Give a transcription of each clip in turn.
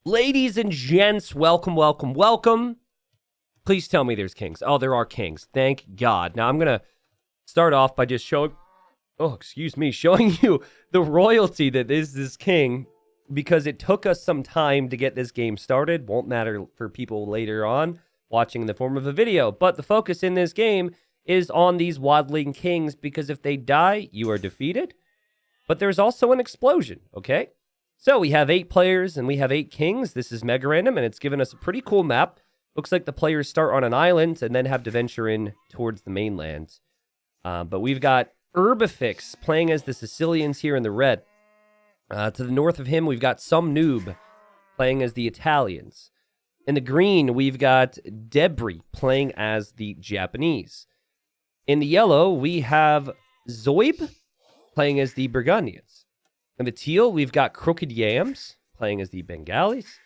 Ladies and gents, welcome, welcome, welcome. Please tell me there's kings. Oh, there are kings. Thank God. Now, I'm going to start off by just showing you the royalty that is this king, because it took us some time to get this game started. Won't matter for people later on watching in the form of a video, but the focus in this game is on these waddling kings, because if they die, you are defeated. But there's also an explosion, okay? So we have 8 players and we have 8 kings. This is mega random and it's given us a pretty cool map. Looks like the players start on an island and then have to venture in towards the mainland. But we've got Herbifix playing as the Sicilians here in the red. To the north of him, we've got some Noob playing as the Italians. In the green, we've got Debris playing as the Japanese. In the yellow, we have Zoib playing as the Burgundians. In the teal, we've got Crooked Yams playing as the Bengalis.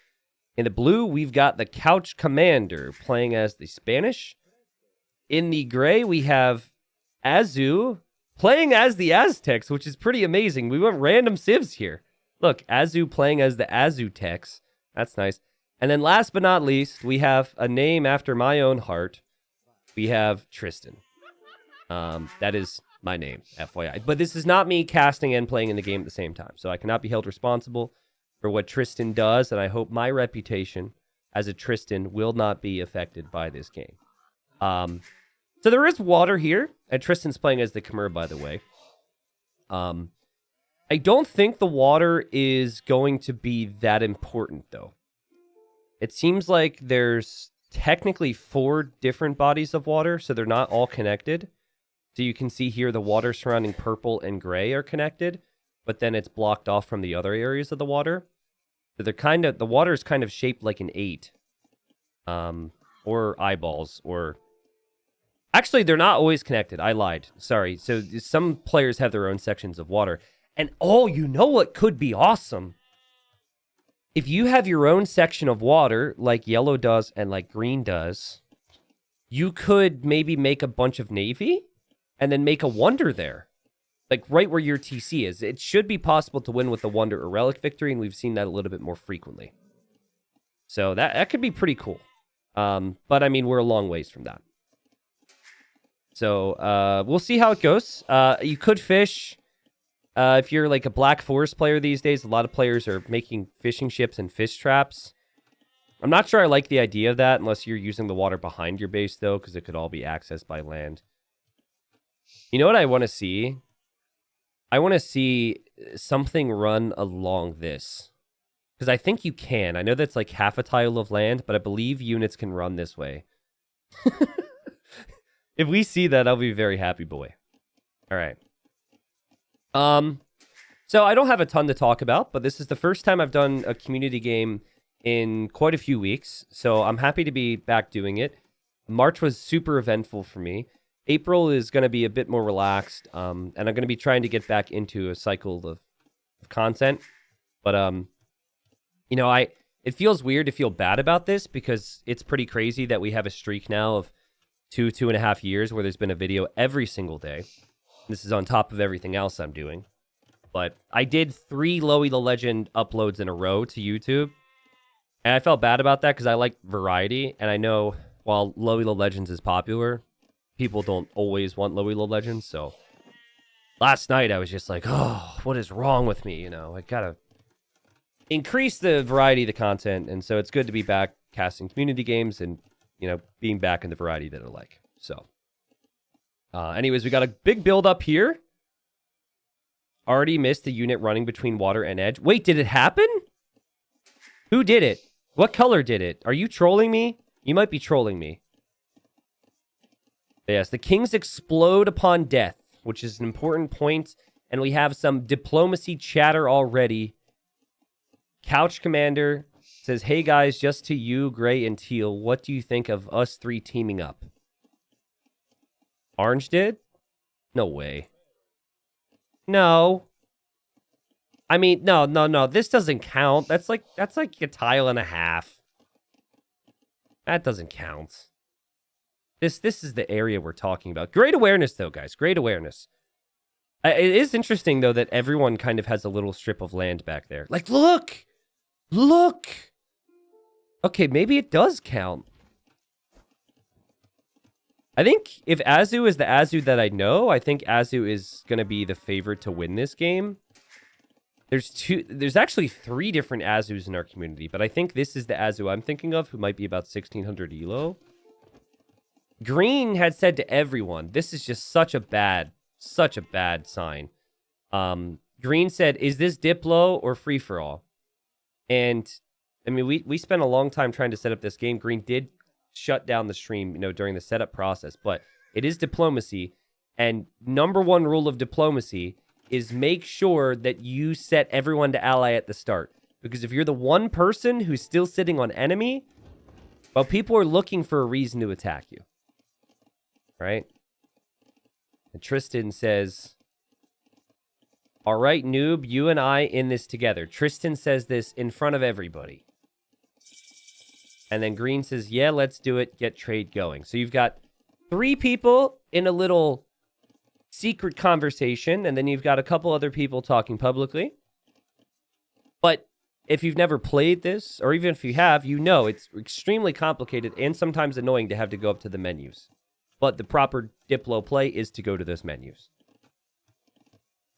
In the blue, we've got the Couch Commander playing as the Spanish. In the gray, we have Azu playing as the Aztecs, which is pretty amazing. We went random civs here. Look, Azu playing as the Azutecs. That's nice. And then last but not least, we have a name after my own heart. We have Tristan. That is my name, FYI. But this is not me casting and playing in the game at the same time. So I cannot be held responsible for what Tristan does. And I hope my reputation as a Tristan will not be affected by this game. So there is water here. And Tristan's playing as the Khmer, by the way. I don't think the water is going to be that important, though. It seems like there's technically 4 different bodies of water, so they're not all connected. So you can see here the water surrounding purple and gray are connected, but then it's blocked off from the other areas of the water. So the water is kind of shaped like an 8. Or eyeballs, or... Actually, they're not always connected. I lied. Sorry. So some players have their own sections of water. And oh, you know what could be awesome? If you have your own section of water, like yellow does and like green does, you could maybe make a bunch of navy and then make a wonder there. Like right where your TC is. It should be possible to win with a wonder or relic victory, and we've seen that a little bit more frequently. So that could be pretty cool. But I mean, we're a long ways from that. So we'll see how it goes. You could fish. If you're like a Black Forest player these days, a lot of players are making fishing ships and fish traps. I'm not sure I like the idea of that unless you're using the water behind your base, though, because it could all be accessed by land. You know what I want to see? I want to see something run along this. Because I think you can. I know that's like half a tile of land, but I believe units can run this way. If we see that, I'll be a very happy boy. All right. So I don't have a ton to talk about, but this is the first time I've done a community game in quite a few weeks. So I'm happy to be back doing it. March was super eventful for me. April is going to be a bit more relaxed, and I'm going to be trying to get back into a cycle of content. But, you know, it feels weird to feel bad about this because it's pretty crazy that we have a streak now of 2.5 years where there's been a video every single day. This is on top of everything else I'm doing. But I did 3 Loey the Legend uploads in a row to YouTube. And I felt bad about that because I like variety. And I know while Loey the Legends is popular, people don't always want Loey the Legends. So last night I was just like, oh, what is wrong with me? You know, I gotta increase the variety of the content. And so it's good to be back casting community games and, you know, being back in the variety that I like. So anyways, we got a big build up here. Already missed the unit running between water and edge. Wait, did it happen? Who did it? What color did it? Are you trolling me? You might be trolling me. Yes, the kings explode upon death, which is an important point, and we have some diplomacy chatter already. Couch Commander says, hey guys, just to you, Gray and Teal, what do you think of us 3 teaming up? Orange did? No way. No. I mean, no. This doesn't count. That's like a tile and a half. That doesn't count. This is the area we're talking about. Great awareness, though, guys. Great awareness. It is interesting, though, that everyone kind of has a little strip of land back there. Like, look! Look! Okay, maybe it does count. I think if Azu is the Azu that I know, I think Azu is going to be the favorite to win this game. There's actually 3 different Azus in our community, but I think this is the Azu I'm thinking of, who might be about 1600 elo. Green had said to everyone, this is just such a bad sign. Green said, is this Diplo or free-for-all? And, I mean, we spent a long time trying to set up this game. Green did shut down the stream, during the setup process, but it is diplomacy. And number 1 rule of diplomacy is make sure that you set everyone to ally at the start. Because if you're the one person who's still sitting on enemy, well, people are looking for a reason to attack you. Right? And Tristan says, all right, Noob, you and I in this together. Tristan says this in front of everybody. And then Green says, yeah, let's do it. Get trade going. So you've got 3 people in a little secret conversation, and then you've got a couple other people talking publicly. But if you've never played this, or even if you have, it's extremely complicated and sometimes annoying to have to go up to the menus. But the proper Diplo play is to go to those menus.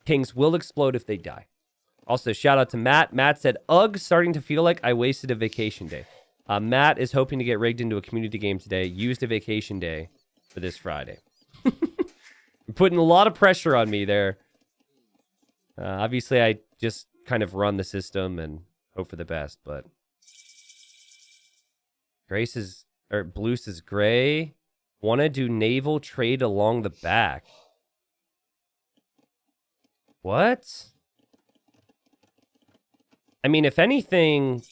Kings will explode if they die. Also, shout out to Matt. Matt said, ugh, starting to feel like I wasted a vacation day. Matt is hoping to get rigged into a community game today. Used a vacation day for this Friday. You're putting a lot of pressure on me there. Obviously, I just kind of run the system and hope for the best, but Blues is gray. Want to do naval trade along the back. What? I mean, if anything,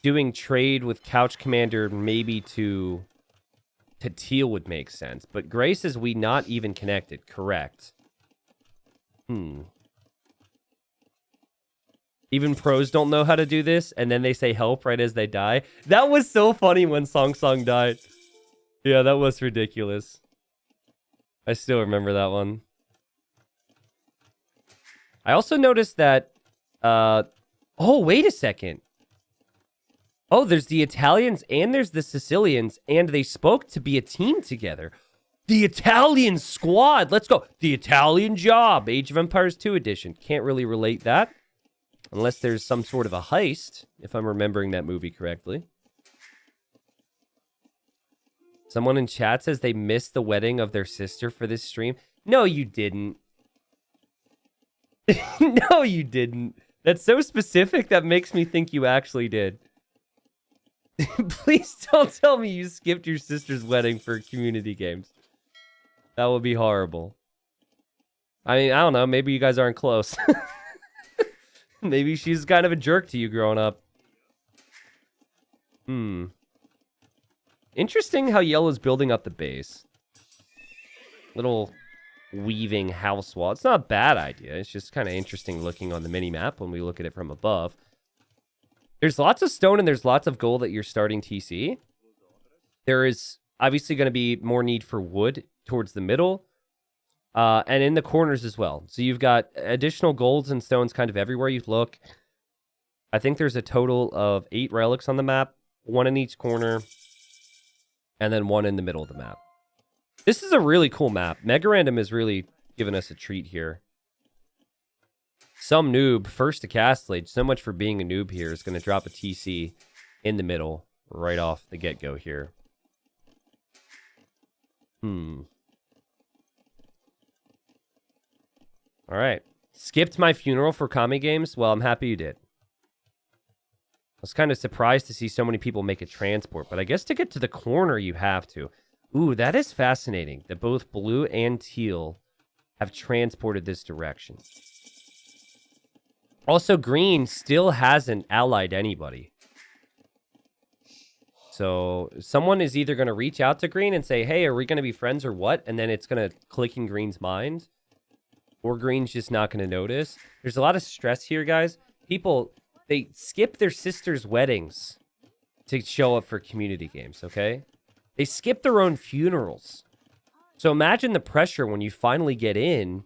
doing trade with Couch Commander maybe to Teal would make sense. But Gray says we not even connected. Correct. Even pros don't know how to do this, and then they say help right as they die. That was so funny when Song Song died. Yeah, that was ridiculous. I still remember that one. I also noticed that... oh, wait a second. Oh, there's the Italians and there's the Sicilians, and they spoke to be a team together. The Italian squad. Let's go. The Italian job. Age of Empires 2 edition. Can't really relate that. Unless there's some sort of a heist, if I'm remembering that movie correctly. Someone in chat says they missed the wedding of their sister for this stream. No, you didn't. No, you didn't. That's so specific that makes me think you actually did. Please don't tell me you skipped your sister's wedding for community games. That would be horrible. I mean, I don't know. Maybe you guys aren't close. Maybe she's kind of a jerk to you growing up. Interesting how yellow's building up the base. Little weaving house wall. It's not a bad idea. It's just kind of interesting looking on the mini-map when we look at it from above. There's lots of stone and there's lots of gold that you're starting TC. There is obviously going to be more need for wood towards the middle. And in the corners as well. So you've got additional golds and stones kind of everywhere you look. I think there's a total of 8 relics on the map. 1 in each corner. And then 1 in the middle of the map. This is a really cool map. Mega Random is really giving us a treat here. Some noob, first to Castlade, so much for being a noob here, is going to drop a TC in the middle right off the get-go here. Alright. Skipped my funeral for Kami games? Well, I'm happy you did. I was kind of surprised to see so many people make a transport, but I guess to get to the corner you have to. Ooh, that is fascinating that both blue and teal have transported this direction. Also, green still hasn't allied anybody. So someone is either going to reach out to green and say, hey, are we going to be friends or what? And then it's going to click in green's mind. Or green's just not going to notice. There's a lot of stress here, guys. People, they skip their sister's weddings to show up for community games, okay? They skip their own funerals. So imagine the pressure when you finally get in.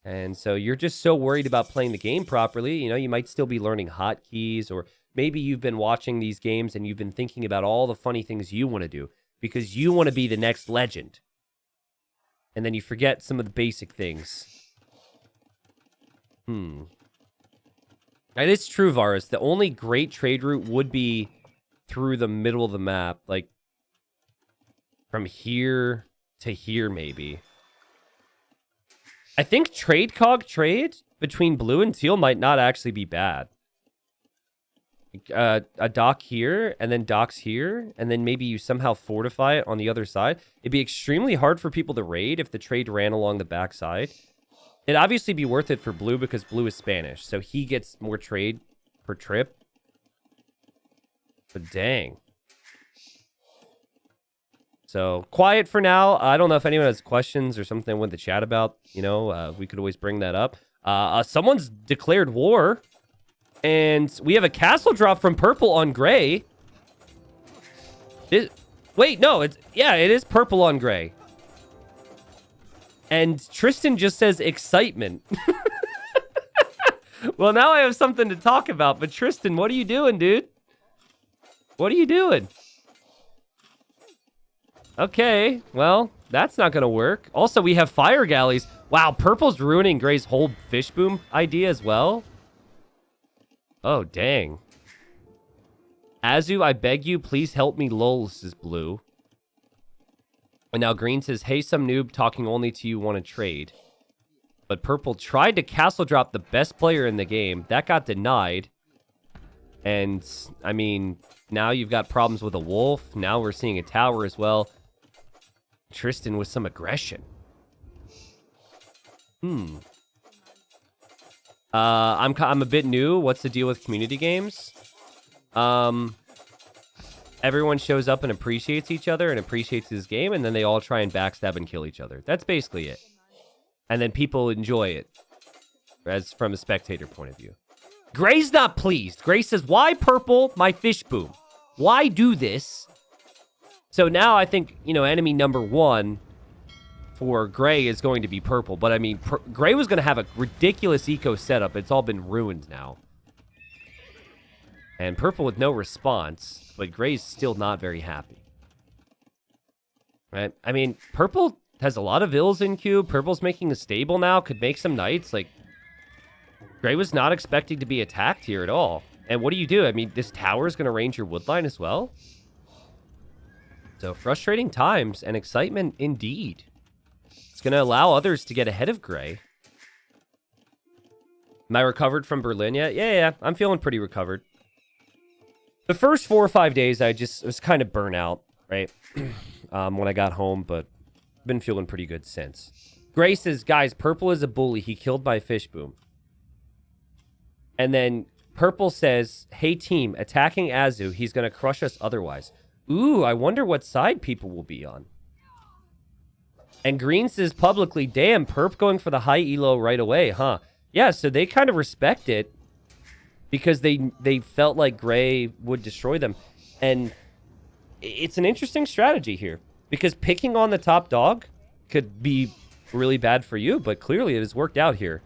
And so you're just so worried about playing the game properly. You know, you might still be learning hotkeys or maybe you've been watching these games and you've been thinking about all the funny things you want to do because you want to be the next legend. And then you forget some of the basic things. It is true, Varus. The only great trade route would be through the middle of the map. Like, from here to here, maybe. I think trade between blue and teal might not actually be bad. A dock here, and then docks here, and then maybe you somehow fortify it on the other side. It'd be extremely hard for people to raid if the trade ran along the backside. It'd obviously be worth it for blue because blue is Spanish, so he gets more trade per trip. But dang. So, quiet for now. I don't know if anyone has questions or something they want to chat about. You know, we could always bring that up. Someone's declared war. And we have a castle drop from purple on gray. Wait, no. It is purple on gray. And Tristan just says excitement. Well, now I have something to talk about. But Tristan, what are you doing, dude? What are you doing? Okay, well, that's not going to work. Also, we have fire galleys. Wow, purple's ruining gray's whole fish boom idea as well. Oh, dang. Azu, I beg you, please help me, lol, says blue. And now green says, hey, some noob talking only to you want to trade. But purple tried to castle drop the best player in the game. That got denied. And, I mean, now you've got problems with a wolf. Now we're seeing a tower as well. Tristan with some aggression. I'm a bit new. What's the deal with community games? Everyone shows up and appreciates each other and appreciates this game, and then they all try and backstab and kill each other. That's basically it. And then people enjoy it, as from a spectator point of view. Gray's not pleased. Gray says, why purple my fish boom? Why do this? So now I think, you know, enemy number one for gray is going to be purple. But I mean, gray was going to have a ridiculous eco setup. It's all been ruined now. And purple with no response, but gray's still not very happy. Right? I mean, purple has a lot of ills in queue. Purple's making a stable now, could make some knights. Like, gray was not expecting to be attacked here at all. And what do you do? I mean, this tower is going to range your woodline as well. So frustrating times and excitement indeed. It's going to allow others to get ahead of gray. Am I recovered from Berlin yet? Yeah. I'm feeling pretty recovered. The first 4 or 5 days, I just was kind of burnt out, right? When I got home, but been feeling pretty good since. Gray says, guys, purple is a bully. He killed my fish boom. And then purple says, hey, team, attacking Azu. He's going to crush us otherwise. Ooh, I wonder what side people will be on. And green says publicly, damn, perp going for the high elo right away, huh? Yeah, so they kind of respect it because they felt like gray would destroy them. And it's an interesting strategy here because picking on the top dog could be really bad for you, but clearly it has worked out here.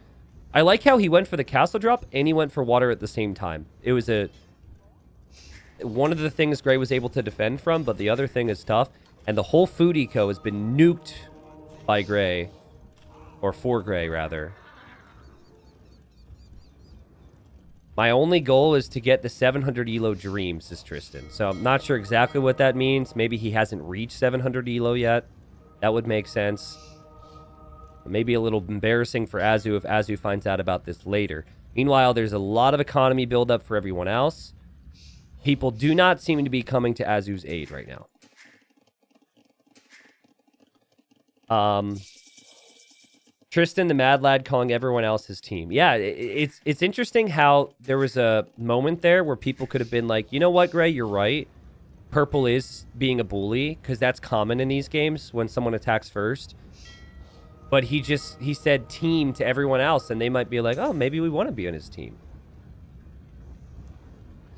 I like how he went for the castle drop and he went for water at the same time. It was one of the things gray was able to defend from, but the other thing is tough. And the whole food eco has been nuked by gray, or for gray, rather. My only goal is to get the 700 elo dream, says Tristan. So I'm not sure exactly what that means. Maybe he hasn't reached 700 elo yet. That would make sense. Maybe a little embarrassing for Azu if Azu finds out about this later. Meanwhile, there's a lot of economy buildup for everyone else. People do not seem to be coming to Azu's aid right now. Tristan, the mad lad, calling everyone else his team. Yeah, it's interesting how there was a moment there where people could have been like, you know what, Gray, you're right. Purple is being a bully, because that's common in these games when someone attacks first. But he said team to everyone else, and they might be like, oh, maybe we want to be on his team.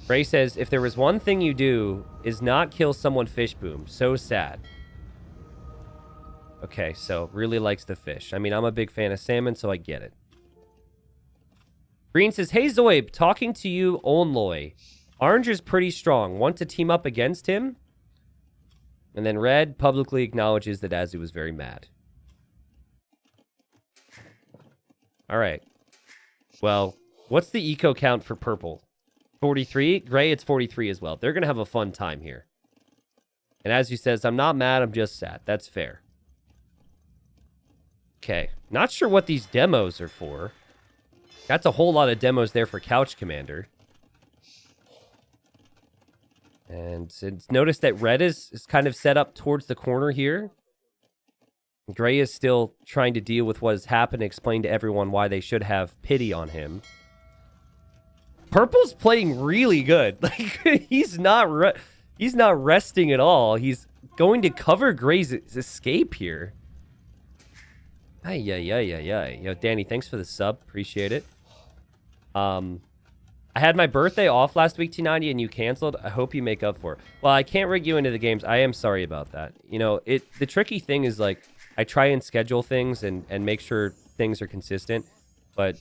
Gray says, if there was one thing you do, is not kill someone fish boom. So sad. Okay, so really likes the fish. I mean, I'm a big fan of salmon, so I get it. Green says, hey, Zoib, talking to you, Onloy. Orange is pretty strong. Want to team up against him? And then red publicly acknowledges that Azu was very mad. All right. Well, what's the eco count for purple? 43? Gray, it's 43 as well. They're going to have a fun time here. And Azu says, I'm not mad, I'm just sad. That's fair. Okay. Not sure what these demos are for. That's a whole lot of demos there for Couch Commander. And notice that red is kind of set up towards the corner here. Gray is still trying to deal with what has happened and explain to everyone why they should have pity on him. Purple's playing really good. Like he's not resting at all. He's going to cover Gray's escape here. Ay. Yo, Danny, thanks for the sub. Appreciate it. I had my birthday off last week, T90, and you canceled. I hope you make up for it. Well, I can't rig you into the games. I am sorry about that. You know, the tricky thing is, like, I try and schedule things and make sure things are consistent. But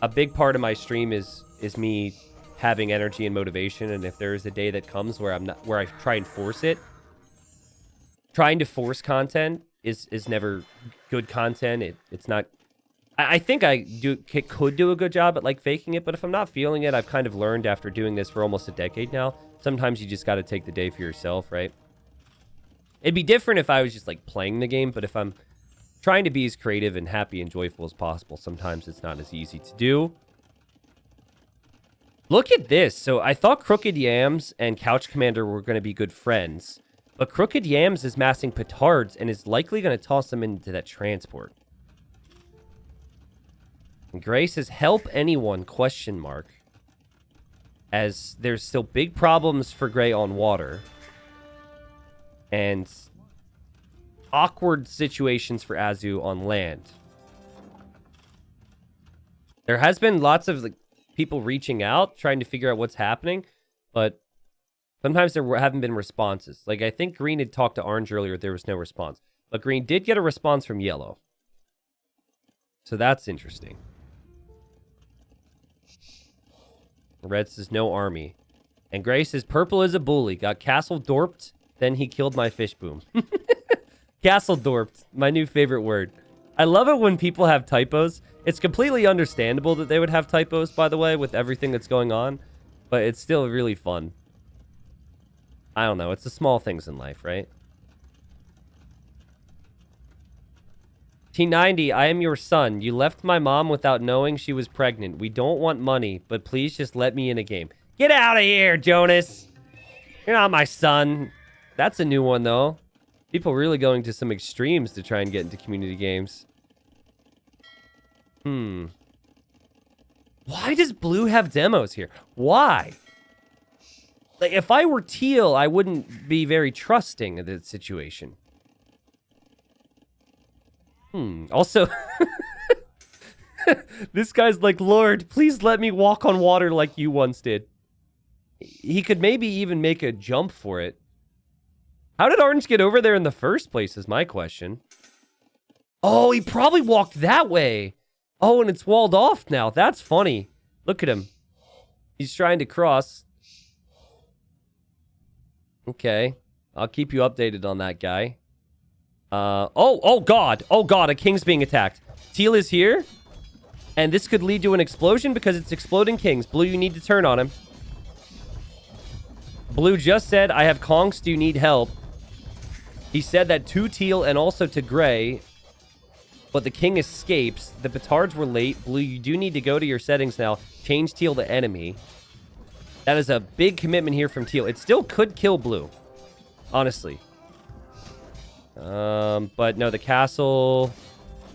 a big part of my stream is me having energy and motivation. And if there is a day that comes where I try and force it, trying to force content is never good content. It's not. I think I could do a good job at, like, faking it, but if I'm not feeling it, I've kind of learned after doing this for almost a decade now, sometimes you just got to take the day for yourself, right? It'd be different if I was just, like, playing the game, but if I'm trying to be as creative and happy and joyful as possible, sometimes it's not as easy to do. Look at this. So I thought Crooked Yams and Couch Commander were going to be good friends, but Crooked Yams is massing petards and is likely going to toss them into that transport. Gray says, help anyone, ? As there's still big problems for Gray on water. And awkward situations for Azu on land. There has been lots of, like, people reaching out, trying to figure out what's happening. But sometimes there haven't been responses. Like, I think Green had talked to Orange earlier. There was no response. But Green did get a response from Yellow. So that's interesting. Red says no army. And Gray says purple is a bully. Got castle dorped, then he killed my fish boom. Castle dorped, my new favorite word. I love it when people have typos. It's completely understandable that they would have typos, by the way, with everything that's going on. But it's still really fun. I don't know. It's the small things in life, right? T90, I am your son. You left my mom without knowing she was pregnant. We don't want money, but please just let me in a game. Get out of here, Jonas. You're not my son. That's a new one, though. People really going to some extremes to try and get into community games. Why does blue have demos here? Why? Like, if I were teal, I wouldn't be very trusting of the situation. Also, this guy's like, Lord, please let me walk on water like you once did. He could maybe even make a jump for it. How did Orange get over there in the first place is my question. Oh, he probably walked that way. Oh, and it's walled off now. That's funny. Look at him. He's trying to cross. Okay. I'll keep you updated on that guy. Oh God, a king's being attacked. Teal is here, and this could lead to an explosion because it's exploding kings. Blue, you need to turn on him. Blue just said, I have conks, do you need help? He said that to Teal and also to Gray, but the king escapes. The petards were late. Blue, you do need to go to your settings now. Change Teal to enemy. That is a big commitment here from Teal. It still could kill Blue, honestly. But no, the castle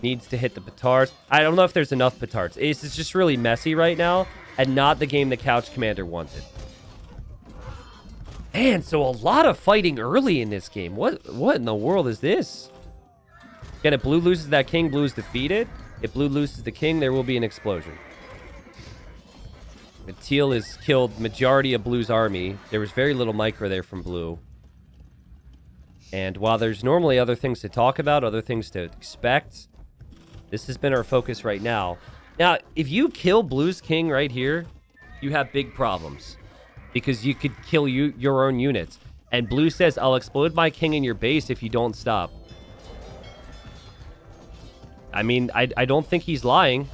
needs to hit the petards. I don't know if there's enough petards. It's just really messy right now, and not the game the Couch Commander wanted. Man, so a lot of fighting early in this game. What in the world is this? Again, if blue loses that king, blue is defeated. If blue loses the king, there will be an explosion. The teal has killed majority of blue's army. There was very little micro there from blue. And while there's normally other things to talk about, other things to expect, this has been our focus right now. Now, if you kill blue's king right here, you have big problems. because you could kill your own units. And blue says, I'll explode my king in your base if you don't stop. I mean, I don't think he's lying.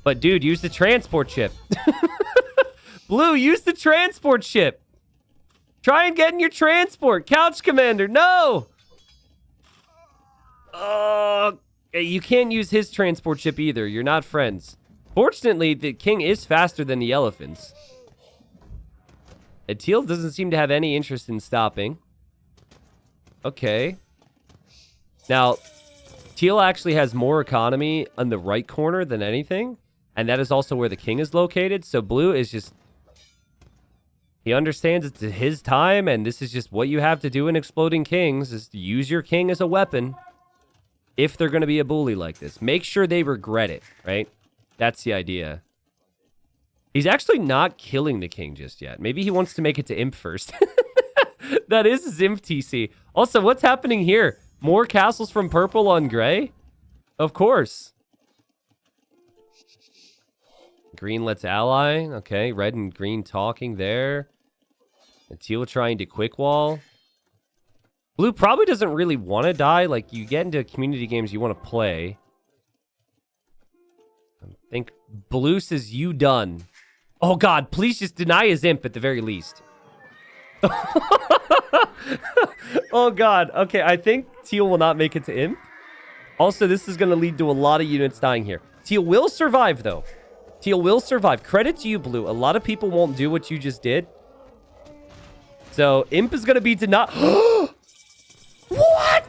But, dude, use the transport ship. Blue, use the transport ship. Try and get in your transport. Couch Commander, no! You can't use his transport ship either. You're not friends. Fortunately, the king is faster than the elephants. And teal doesn't seem to have any interest in stopping. Okay. Now, teal actually has more economy on the right corner than anything. And that is also where the king is located. So blue is just... He understands it's his time, and this is just what you have to do in Exploding Kings, is to use your king as a weapon if they're going to be a bully like this. Make sure they regret it, right? That's the idea. He's actually not killing the king just yet. Maybe he wants to make it to Imp first. That is his Imp TC. Also, what's happening here? More castles from purple on gray? Of course. Green lets ally. Okay, red and green talking there. And teal trying to quick wall. Blue probably doesn't really want to die. Like, you get into community games you want to play. I think blue says you done. Oh, God, please just deny his imp at the very least. Oh, God. Okay, I think teal will not make it to imp. Also, this is going to lead to a lot of units dying here. Teal will survive, though. Teal will survive. Credit to you, blue. A lot of people won't do what you just did. So, imp is going to be denied. What?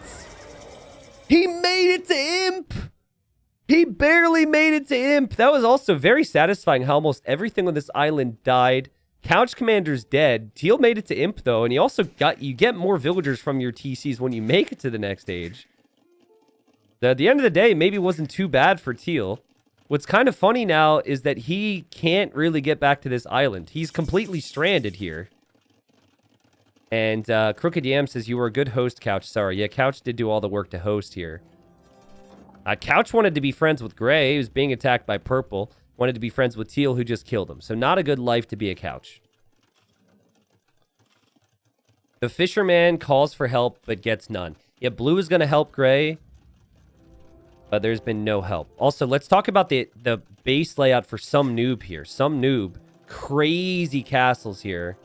He made it to imp. He barely made it to imp. That was also very satisfying how almost everything on this island died. Couch Commander's dead. Teal made it to imp, though. And you get more villagers from your TCs when you make it to the next stage. At the end of the day, maybe it wasn't too bad for teal. What's kind of funny now is that he can't really get back to this island. He's completely stranded here. And Crooked Yam says, you were a good host, Couch. Sorry. Yeah, Couch did do all the work to host here. Couch wanted to be friends with Gray, who's being attacked by Purple. Wanted to be friends with Teal, who just killed him. So not a good life to be a Couch. The Fisherman calls for help, but gets none. Yeah, Blue is going to help Gray, but there's been no help. Also, let's talk about the base layout for some noob here. Some noob. Crazy castles here.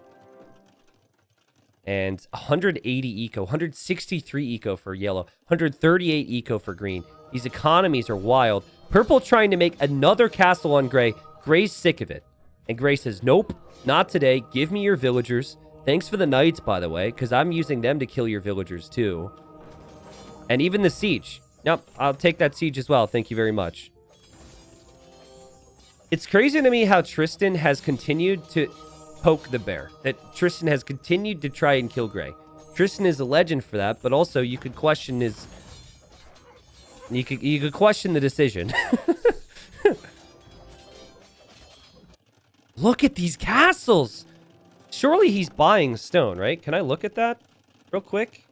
And 180 eco, 163 eco for yellow, 138 eco for green. These economies are wild. Purple trying to make another castle on gray. Gray's sick of it. And Gray says, nope, not today. Give me your villagers. Thanks for the knights, by the way, because I'm using them to kill your villagers too. And even the siege. Nope, I'll take that siege as well. Thank you very much. It's crazy to me how Tristan has continued to poke the bear. That Tristan has continued to try and kill Gray. Tristan is a legend for that, but also you could question his... You could question the decision. Look at these castles! Surely he's buying stone, right? Can I look at that real quick?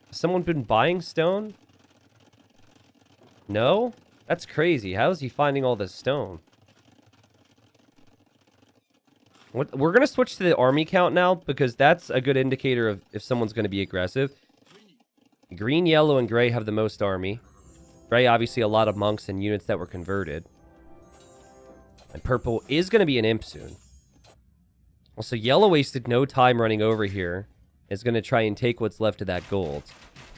Has someone been buying stone? No? That's crazy. How is he finding all this stone? We're going to switch to the army count now, because that's a good indicator of if someone's going to be aggressive. Green, yellow, and gray have the most army. Gray, obviously, a lot of monks and units that were converted. And purple is going to be an imp soon. Also, yellow wasted no time running over here. Is going to try and take what's left of that gold.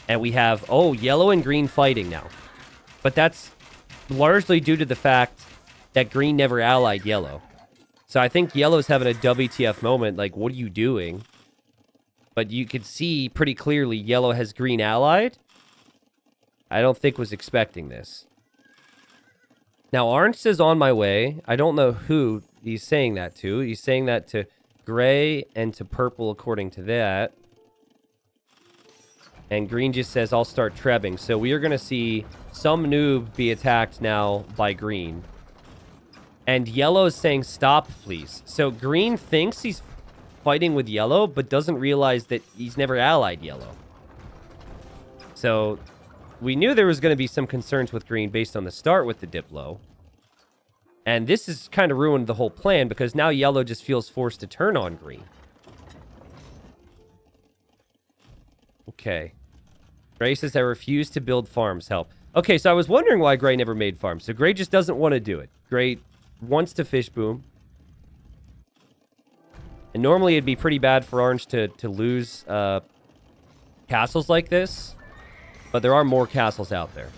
And we have, yellow and green fighting now. But that's largely due to the fact that green never allied yellow. So I think yellow's having a WTF moment, like, what are you doing? But you can see pretty clearly yellow has green allied. I don't think was expecting this. Now, orange says on my way. I don't know who he's saying that to. He's saying that to gray and to purple according to that. And green just says, I'll start trebbing. So we are going to see some noob be attacked now by green. And yellow is saying, stop, please. So green thinks he's fighting with yellow, but doesn't realize that he's never allied yellow. So we knew there was going to be some concerns with green based on the start with the Diplo. And this has kind of ruined the whole plan because now yellow just feels forced to turn on green. Okay. Gray says, I refuse to build farms. Help. Okay, so I was wondering why Gray never made farms. So Gray just doesn't want to do it. Gray wants to fish boom. And normally it'd be pretty bad for Orange to lose castles like this. But there are more castles out there.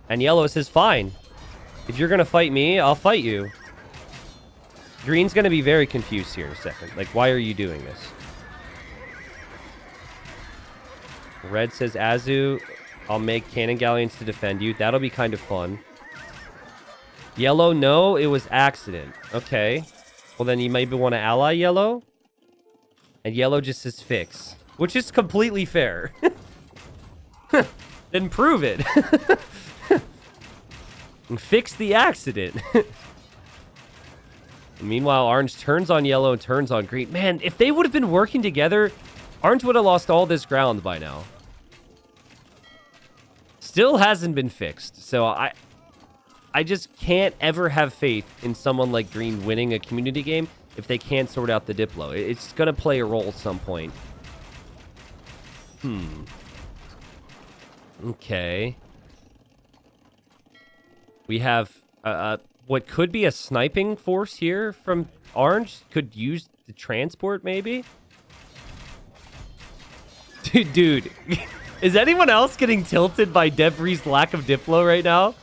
And Yellow says, fine. If you're going to fight me, I'll fight you. Green's going to be very confused here in a second. Like, why are you doing this? Red says, Azu, I'll make cannon galleons to defend you. That'll be kind of fun. Yellow, no, it was accident. Okay. Well, then you maybe want to ally Yellow. And Yellow just says fix. Which is completely fair. Then prove it. And fix the accident. Meanwhile, Orange turns on Yellow and turns on Green. Man, if they would have been working together, Orange would have lost all this ground by now. Still hasn't been fixed. So I just can't ever have faith in someone like Green winning a community game if they can't sort out the Diplo. It's going to play a role at some point. Okay. We have what could be a sniping force here from Orange. Could use the transport, maybe? Dude. Is anyone else getting tilted by Debris' lack of Diplo right now?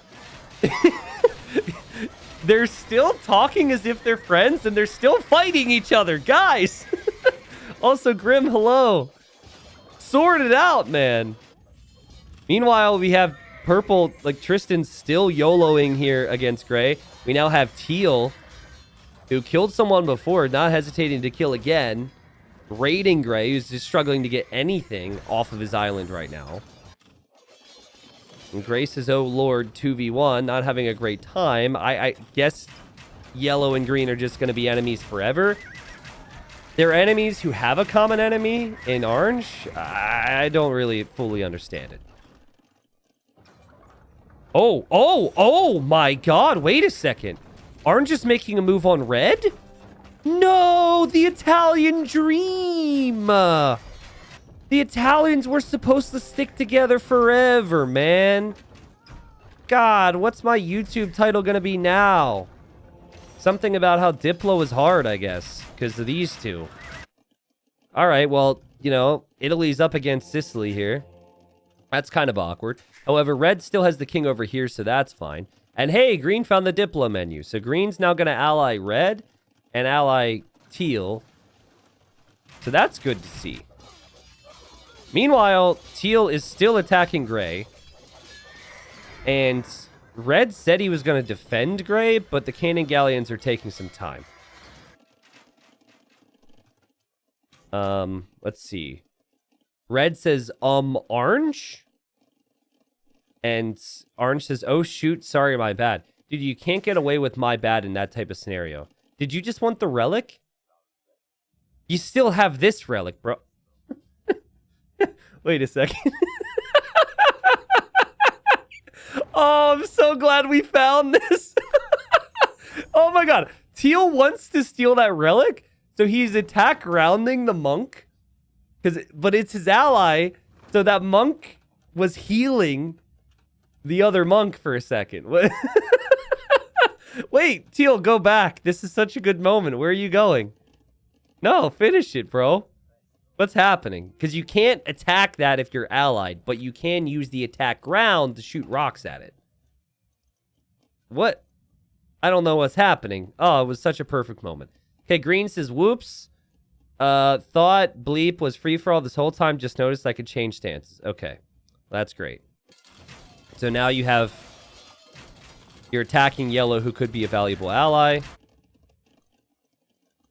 They're still talking as if they're friends, and they're still fighting each other. Guys! Also, Grim, hello. Sort it out, man. Meanwhile, we have Purple, like Tristan's still YOLOing here against Gray. We now have Teal, who killed someone before, not hesitating to kill again. Raiding Gray, who's just struggling to get anything off of his island right now. And Gray says, oh lord, 2v1, not having a great time. I guess Yellow and Green are just going to be enemies forever. They're enemies who have a common enemy in Orange. I don't really fully understand it. Oh my god, wait a second. Orange is making a move on Red? No, the Italian dream. The Italians were supposed to stick together forever, man. God, what's my YouTube title gonna be now? Something about how Diplo is hard, I guess, because of these two. All right, well, you know, Italy's up against Sicily here. That's kind of awkward. However, Red still has the king over here, so that's fine. And hey, Green found the Diplo menu. So Green's now going to ally Red and ally Teal. So that's good to see. Meanwhile, Teal is still attacking Gray. And Red said he was going to defend Gray, but the cannon galleons are taking some time. Let's see. Red says, Orange? And Orange says, oh, shoot, sorry, my bad. Dude, you can't get away with my bad in that type of scenario. Did you just want the relic? You still have this relic, bro. Wait a second. Oh, I'm so glad we found this. Oh my god. Teal wants to steal that relic, so he's attack rounding the monk. But it's his ally, so that monk was healing the other monk for a second. Wait, Teal, go back. This is such a good moment. Where are you going? No, finish it, bro. What's happening? Because you can't attack that if you're allied, but you can use the attack ground to shoot rocks at it. What? I don't know what's happening. Oh, it was such a perfect moment. Okay, Green says, whoops. Thought bleep was free for all this whole time. Just noticed I could change stances. Okay, that's great. So now you have... You're attacking Yellow, who could be a valuable ally.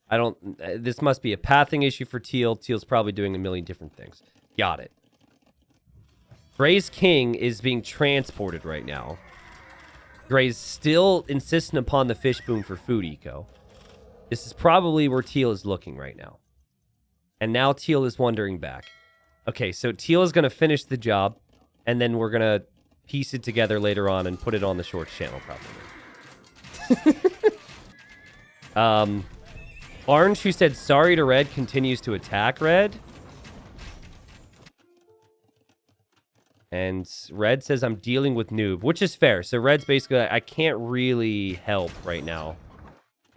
I don't... This must be a pathing issue for Teal. Teal's probably doing a million different things. Got it. Gray's king is being transported right now. Gray's still insistent upon the fish boom for food eco. This is probably where Teal is looking right now. And now Teal is wandering back. Okay, so Teal is going to finish the job, and then we're going to piece it together later on and put it on the shorts channel, probably. Orange, who said sorry to red, continues to attack red. And red says, I'm dealing with noob, which is fair. So red's basically, I can't really help right now.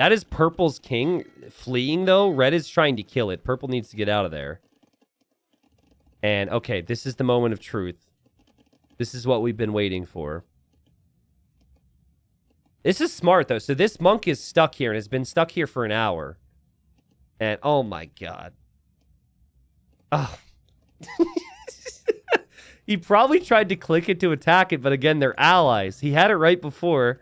That is purple's king fleeing, though. Red is trying to kill it. Purple needs to get out of there. And, okay, this is the moment of truth. This is what we've been waiting for. This is smart, though. So this monk is stuck here and has been stuck here for an hour. And, oh my god. Oh. He probably tried to click it to attack it, but again, they're allies. He had it right before.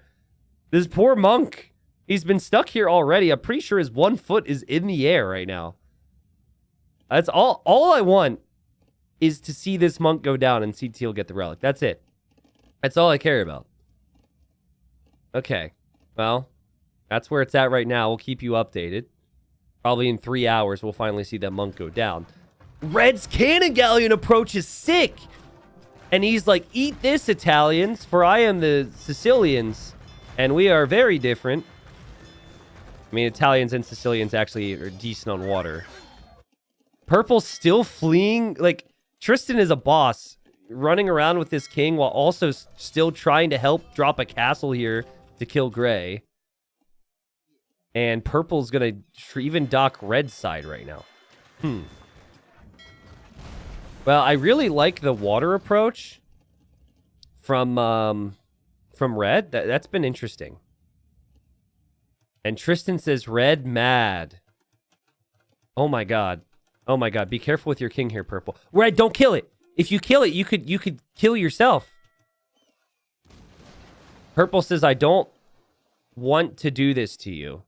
This poor monk. He's been stuck here already. I'm pretty sure his 1 foot is in the air right now. That's all I want is to see this monk go down and see Teal get the relic. That's it. That's all I care about. Okay. Well, that's where it's at right now. We'll keep you updated. Probably in 3 hours, we'll finally see that monk go down. Red's cannon galleon approach is sick. And he's like, eat this, Italians, for I am the Sicilians. And we are very different. I mean, Italians and Sicilians actually are decent on water. Purple's still fleeing. Like, Tristan is a boss, running around with this king while also still trying to help drop a castle here to kill gray. And purple's going to even dock red's side right now. Well, I really like the water approach from red. That's been interesting. And Tristan says, red mad. Oh my god. Oh my god. Be careful with your king here, purple. Red, don't kill it. If you kill it, you could kill yourself. Purple says, I don't want to do this to you.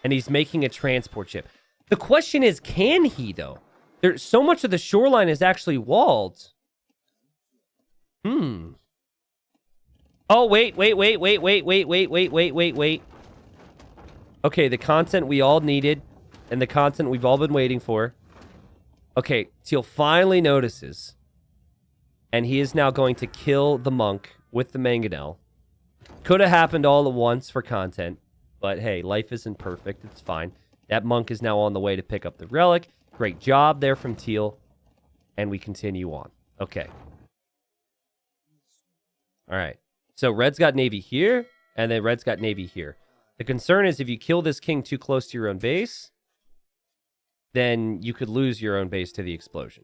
And he's making a transport ship. The question is, can he, though? There's so much of the shoreline is actually walled. Oh, wait. Okay, the content we all needed, and the content we've all been waiting for. Okay, Teal finally notices. And he is now going to kill the monk with the mangonel. Could have happened all at once for content. But hey, life isn't perfect. It's fine. That monk is now on the way to pick up the relic. Great job there from Teal. And we continue on. Okay. All right. So red's got navy here, and then red's got navy here. The concern is if you kill this king too close to your own base, then you could lose your own base to the explosion.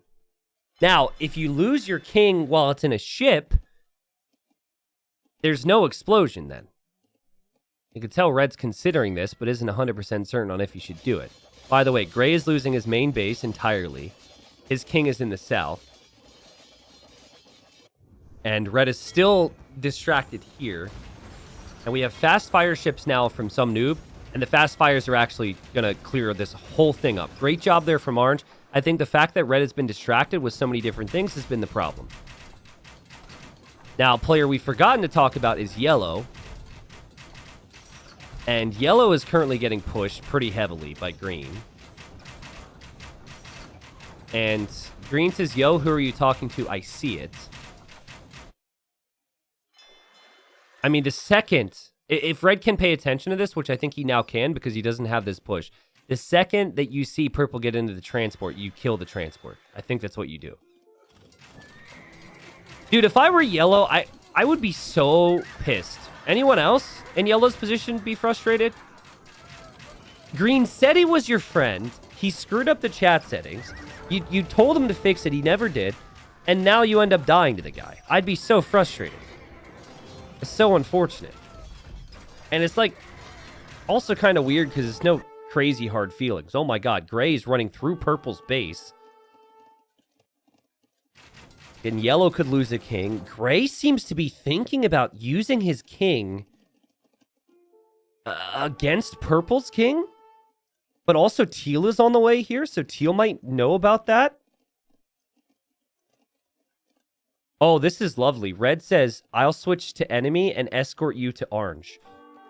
Now, if you lose your king while it's in a ship, there's no explosion then. You can tell red's considering this, but isn't 100% certain on if he should do it. By the way, gray is losing his main base entirely. His king is in the south. And red is still distracted here. And we have fast fire ships now from some noob. And the fast fires are actually going to clear this whole thing up. Great job there from orange. I think the fact that red has been distracted with so many different things has been the problem. Now, a player we've forgotten to talk about is yellow. And yellow is currently getting pushed pretty heavily by green. And green says, yo, who are you talking to? I see it. I mean, the second, if red can pay attention to this, which I think he now can because he doesn't have this push, the second that you see purple get into the transport, you kill the transport. I think that's what you do. Dude, if I were yellow, I would be so pissed. Anyone else in yellow's position be frustrated? Green said he was your friend. He screwed up the chat settings. You told him to fix it. He never did. And now you end up dying to the guy. I'd be so frustrated. It's so unfortunate. And it's like also kind of weird because it's no crazy hard feelings. Oh my god, gray's running through purple's base. And yellow could lose a king. Gray seems to be thinking about using his king against purple's king. But also teal is on the way here, so teal might know about that. Oh, this is lovely. Red says, I'll switch to enemy and escort you to orange.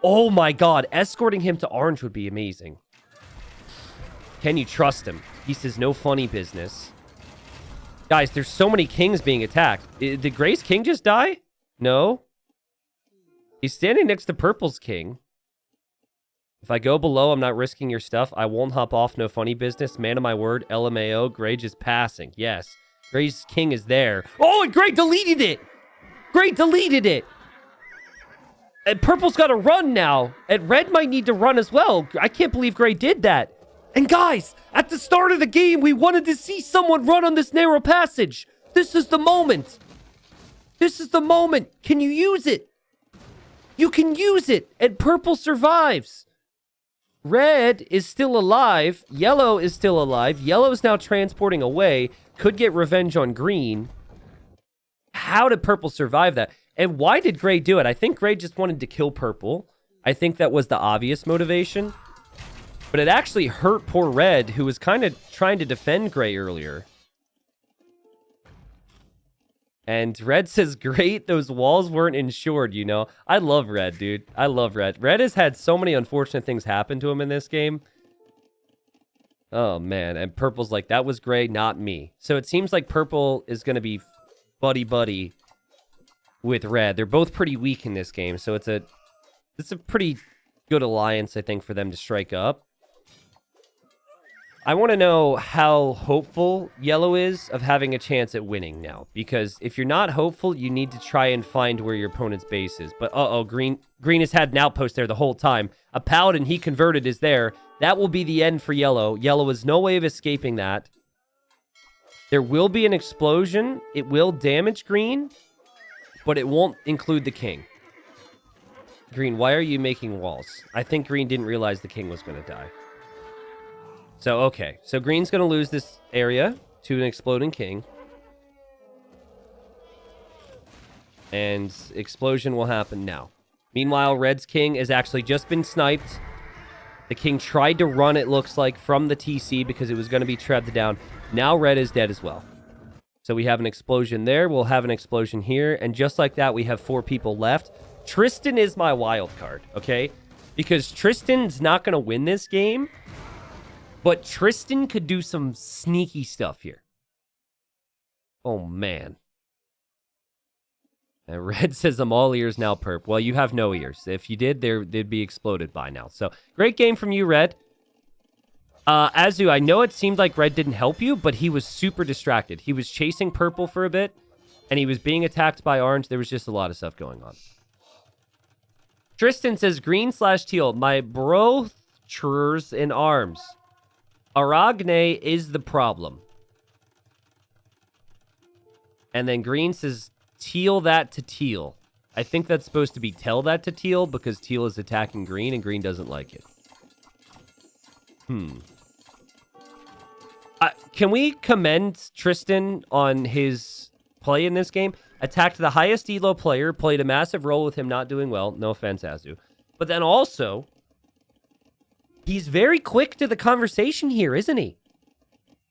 Oh my god, escorting him to orange would be amazing. Can you trust him? He says, no funny business. Guys, there's so many kings being attacked. Did Gray's king just die? No. He's standing next to purple's king. If I go below, I'm not risking your stuff. I won't hop off. No funny business. Man of my word. LMAO. Gray just passing. Yes. Gray's king is there. Oh, and Gray deleted it. Gray deleted it. And purple's got to run now. And red might need to run as well. I can't believe Gray did that. And guys, at the start of the game, we wanted to see someone run on this narrow passage. This is the moment. This is the moment. Can you use it? You can use it. And purple survives. Red is still alive. Yellow is still alive. Yellow is now transporting away. Could get revenge on green. How did purple survive that? And why did Gray do it? I think Gray just wanted to kill purple. I think that was the obvious motivation. But it actually hurt poor Red, who was kind of trying to defend Gray earlier. And Red says, great, those walls weren't insured, you know. I love Red, dude. I love Red. Red has had so many unfortunate things happen to him in this game. Oh, man. And Purple's like, that was Gray, not me. So it seems like Purple is going to be buddy-buddy with Red. They're both pretty weak in this game, so it's a pretty good alliance, I think, for them to strike up. I want to know how hopeful Yellow is of having a chance at winning now. Because if you're not hopeful, you need to try and find where your opponent's base is. But, Green has had an outpost there the whole time. A Paladin he converted is there. That will be the end for Yellow. Yellow has no way of escaping that. There will be an explosion. It will damage Green, but it won't include the king. Green, why are you making walls? I think Green didn't realize the king was going to die. So, okay. So, Green's going to lose this area to an exploding king. And explosion will happen now. Meanwhile, Red's king has actually just been sniped. The king tried to run, it looks like, from the TC because it was going to be trapped down. Now Red is dead as well. So, we have an explosion there. We'll have an explosion here. And just like that, we have 4 people left. Tristan is my wild card, okay? Because Tristan's not going to win this game. But Tristan could do some sneaky stuff here. Oh, man. And Red says, I'm all ears now, Perp. Well, you have no ears. If you did, they'd be exploded by now. So, great game from you, Red. Azu, I know it seemed like Red didn't help you, but he was super distracted. He was chasing Purple for a bit, and he was being attacked by Orange. There was just a lot of stuff going on. Tristan says, green/teal, my brothers in arms. Aragne is the problem. And then Green says, teal that to teal. I think that's supposed to be tell that to teal because teal is attacking Green and Green doesn't like it. Can we commend Tristan on his play in this game? Attacked the highest elo player, played a massive role with him not doing well. No offense, Azu. But then also, he's very quick to the conversation here, isn't he?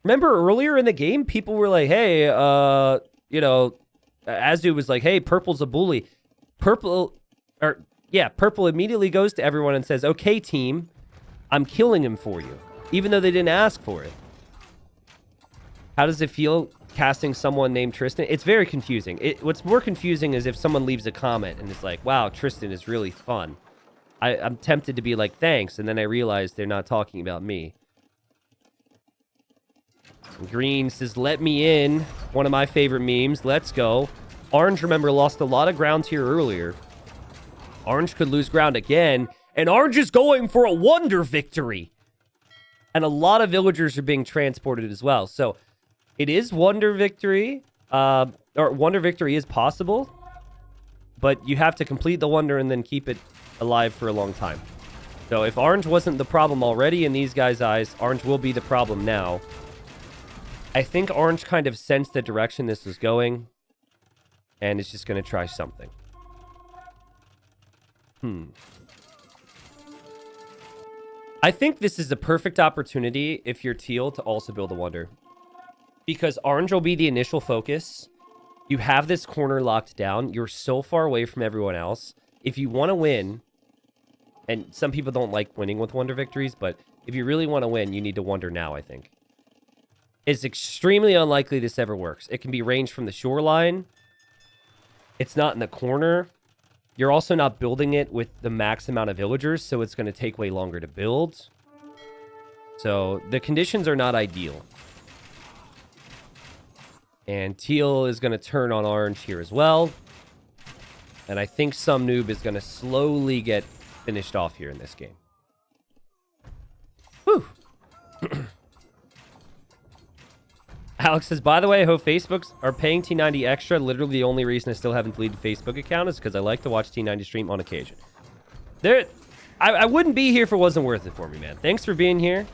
Remember earlier in the game, people were like, hey, Azu was like, hey, Purple's a bully. Purple immediately goes to everyone and says, okay, team, I'm killing him for you, even though they didn't ask for it. How does it feel casting someone named Tristan? It's very confusing. What's more confusing is if someone leaves a comment and it's like, wow, Tristan is really fun. I'm tempted to be like, thanks, and then I realize they're not talking about me. Green says, let me in. One of my favorite memes. Let's go. Orange, remember, lost a lot of ground here earlier. Orange could lose ground again, and Orange is going for a wonder victory. And a lot of villagers are being transported as well. So it is wonder victory, or wonder victory is possible, but you have to complete the wonder and then keep it alive for a long time. So if Orange wasn't the problem already in these guys' eyes, Orange will be the problem now. I think Orange kind of sensed the direction this was going, and it's just going to try something. I think this is a perfect opportunity if you're teal to also build a wonder. Because Orange will be the initial focus. You have this corner locked down. You're so far away from everyone else. If you want to win, and some people don't like winning with wonder victories, but if you really want to win, you need to wonder now, I think. It's extremely unlikely this ever works. It can be ranged from the shoreline. It's not in the corner. You're also not building it with the max amount of villagers, so it's going to take way longer to build. So the conditions are not ideal. And teal is going to turn on orange here as well. And I think some noob is going to slowly get finished off here in this game. Whew. Alex says, by the way, I hope Facebooks are paying T90 extra. Literally the only reason I still haven't deleted Facebook account is because I like to watch T90 stream on occasion. I wouldn't be here if it wasn't worth it for me, man. Thanks for being here.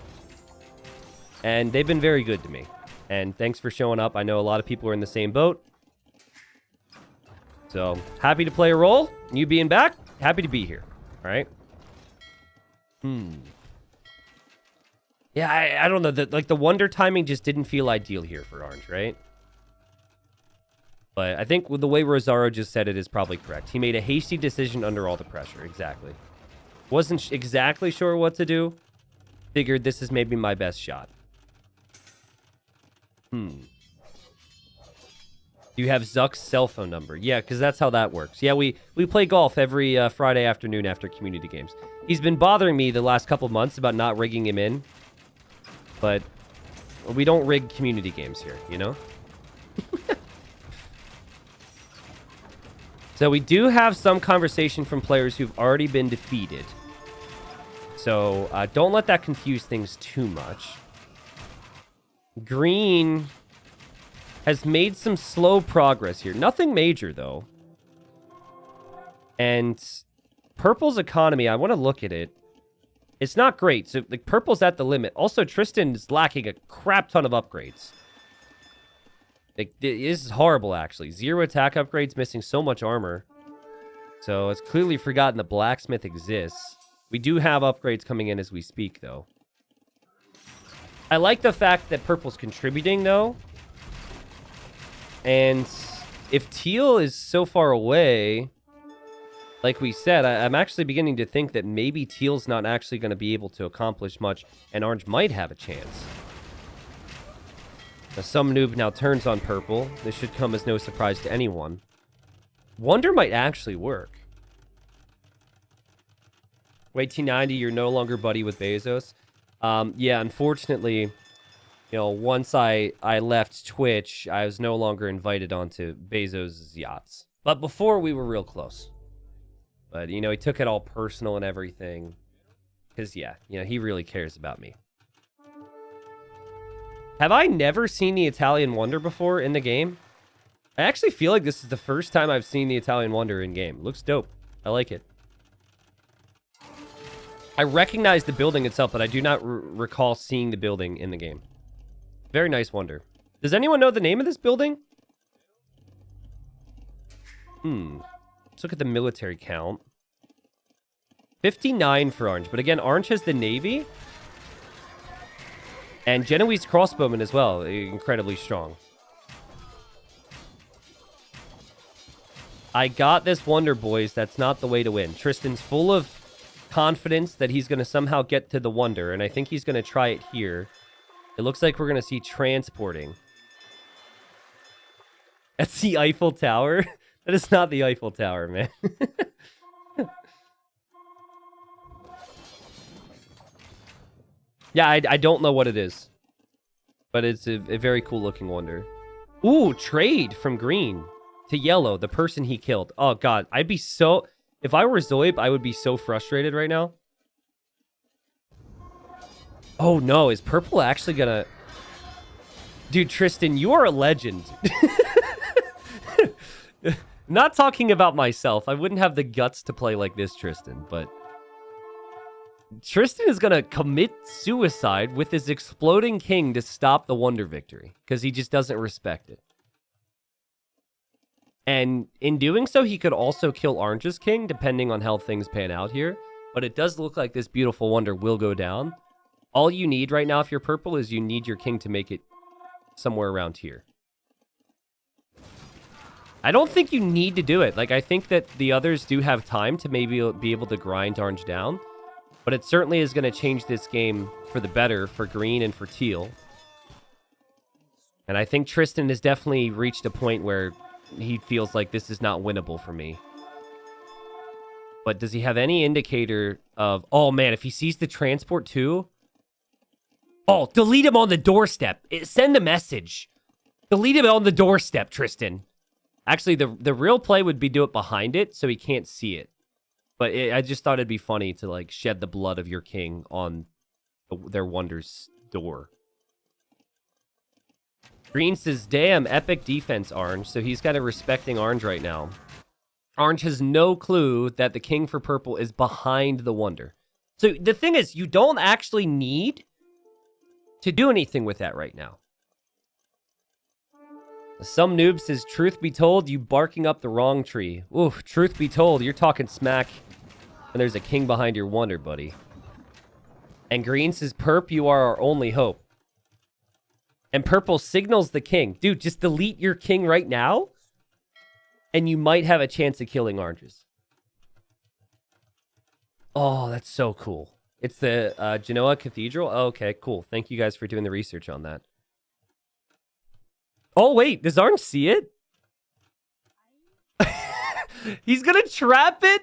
And they've been very good to me. And thanks for showing up. I know a lot of people are in the same boat. So, happy to play a role. You being back, happy to be here. All right? Yeah, I don't know. The wonder timing just didn't feel ideal here for orange, right? But I think with the way Rosario just said it is probably correct. He made a hasty decision under all the pressure. Exactly. Wasn't exactly sure what to do. Figured this is maybe my best shot. You have Zuck's cell phone number. Yeah, because that's how that works. Yeah, we play golf every Friday afternoon after community games. He's been bothering me the last couple months about not rigging him in. But we don't rig community games here, you know? So we do have some conversation from players who've already been defeated. So don't let that confuse things too much. Green has made some slow progress here. Nothing major, though. And purple's economy, I want to look at it. It's not great. So, like, purple's at the limit. Also, Tristan is lacking a crap ton of upgrades. Like, this is horrible, actually. 0 attack upgrades, missing so much armor. So, it's clearly forgotten the blacksmith exists. We do have upgrades coming in as we speak, though. I like the fact that purple's contributing, though. And if teal is so far away, like we said, I'm actually beginning to think that maybe teal's not actually going to be able to accomplish much, and orange might have a chance. Now, some noob now turns on purple. This should come as no surprise to anyone. Wonder might actually work. Wait, T90, you're no longer buddy with Bezos. Yeah, unfortunately, you know, once I left Twitch, I was no longer invited onto Bezos' yachts. But before, we were real close. But, you know, he took it all personal and everything. Because, yeah, you know, he really cares about me. Have I never seen the Italian Wonder before in the game? I actually feel like this is the first time I've seen the Italian Wonder in game. Looks dope. I like it. I recognize the building itself, but I do not recall seeing the building in the game. Very nice wonder. Does anyone know the name of this building? Let's look at the military count. 59 for orange. But again, orange has the navy. And Genoese crossbowmen as well. Incredibly strong. I got this wonder, boys. That's not the way to win. Tristan's full of confidence that he's going to somehow get to the wonder, and I think he's going to try it here. It looks like we're going to see transporting. That's the Eiffel Tower? That is not the Eiffel Tower, man. Yeah, I don't know what it is. But it's a very cool looking wonder. Ooh, trade from green to yellow. The person he killed. Oh, God. I'd be so... If I were Zoib, I would be so frustrated right now. Oh, no. Is purple actually gonna... Dude, Tristan, you are a legend. Not talking about myself. I wouldn't have the guts to play like this, Tristan, but... Tristan is gonna commit suicide with his exploding king to stop the wonder victory. Because he just doesn't respect it. And in doing so, he could also kill Orange's king, depending on how things pan out here. But it does look like this beautiful wonder will go down. All you need right now, if you're purple, is you need your king to make it somewhere around here. I don't think you need to do it. Like, I think that the others do have time to maybe be able to grind orange down. But it certainly is going to change this game for the better for green and for teal. And I think Tristan has definitely reached a point where he feels like this is not winnable for me. But does he have any indicator of... Oh, man, if he sees the transport too... Oh, delete him on the doorstep. Send a message. Delete him on the doorstep, Tristan. Actually, the real play would be do it behind it so he can't see it. But I just thought it'd be funny to, like, shed the blood of your king on their Wonder's door. Green says, damn, epic defense, Orange. So he's kind of respecting Orange right now. Orange has no clue that the king for purple is behind the Wonder. So the thing is, you don't actually need to do anything with that right now. Some noob says, truth be told, you barking up the wrong tree. Oof, truth be told, you're talking smack. And there's a king behind your Wonder, buddy. And Green says, Perp, you are our only hope. And Purple signals the king. Dude, just delete your king right now. And you might have a chance of killing Oranges. Oh, that's so cool. It's the Genoa Cathedral? Oh, okay, cool. Thank you guys for doing the research on that. Oh, wait. Does Orange see it? He's gonna trap it?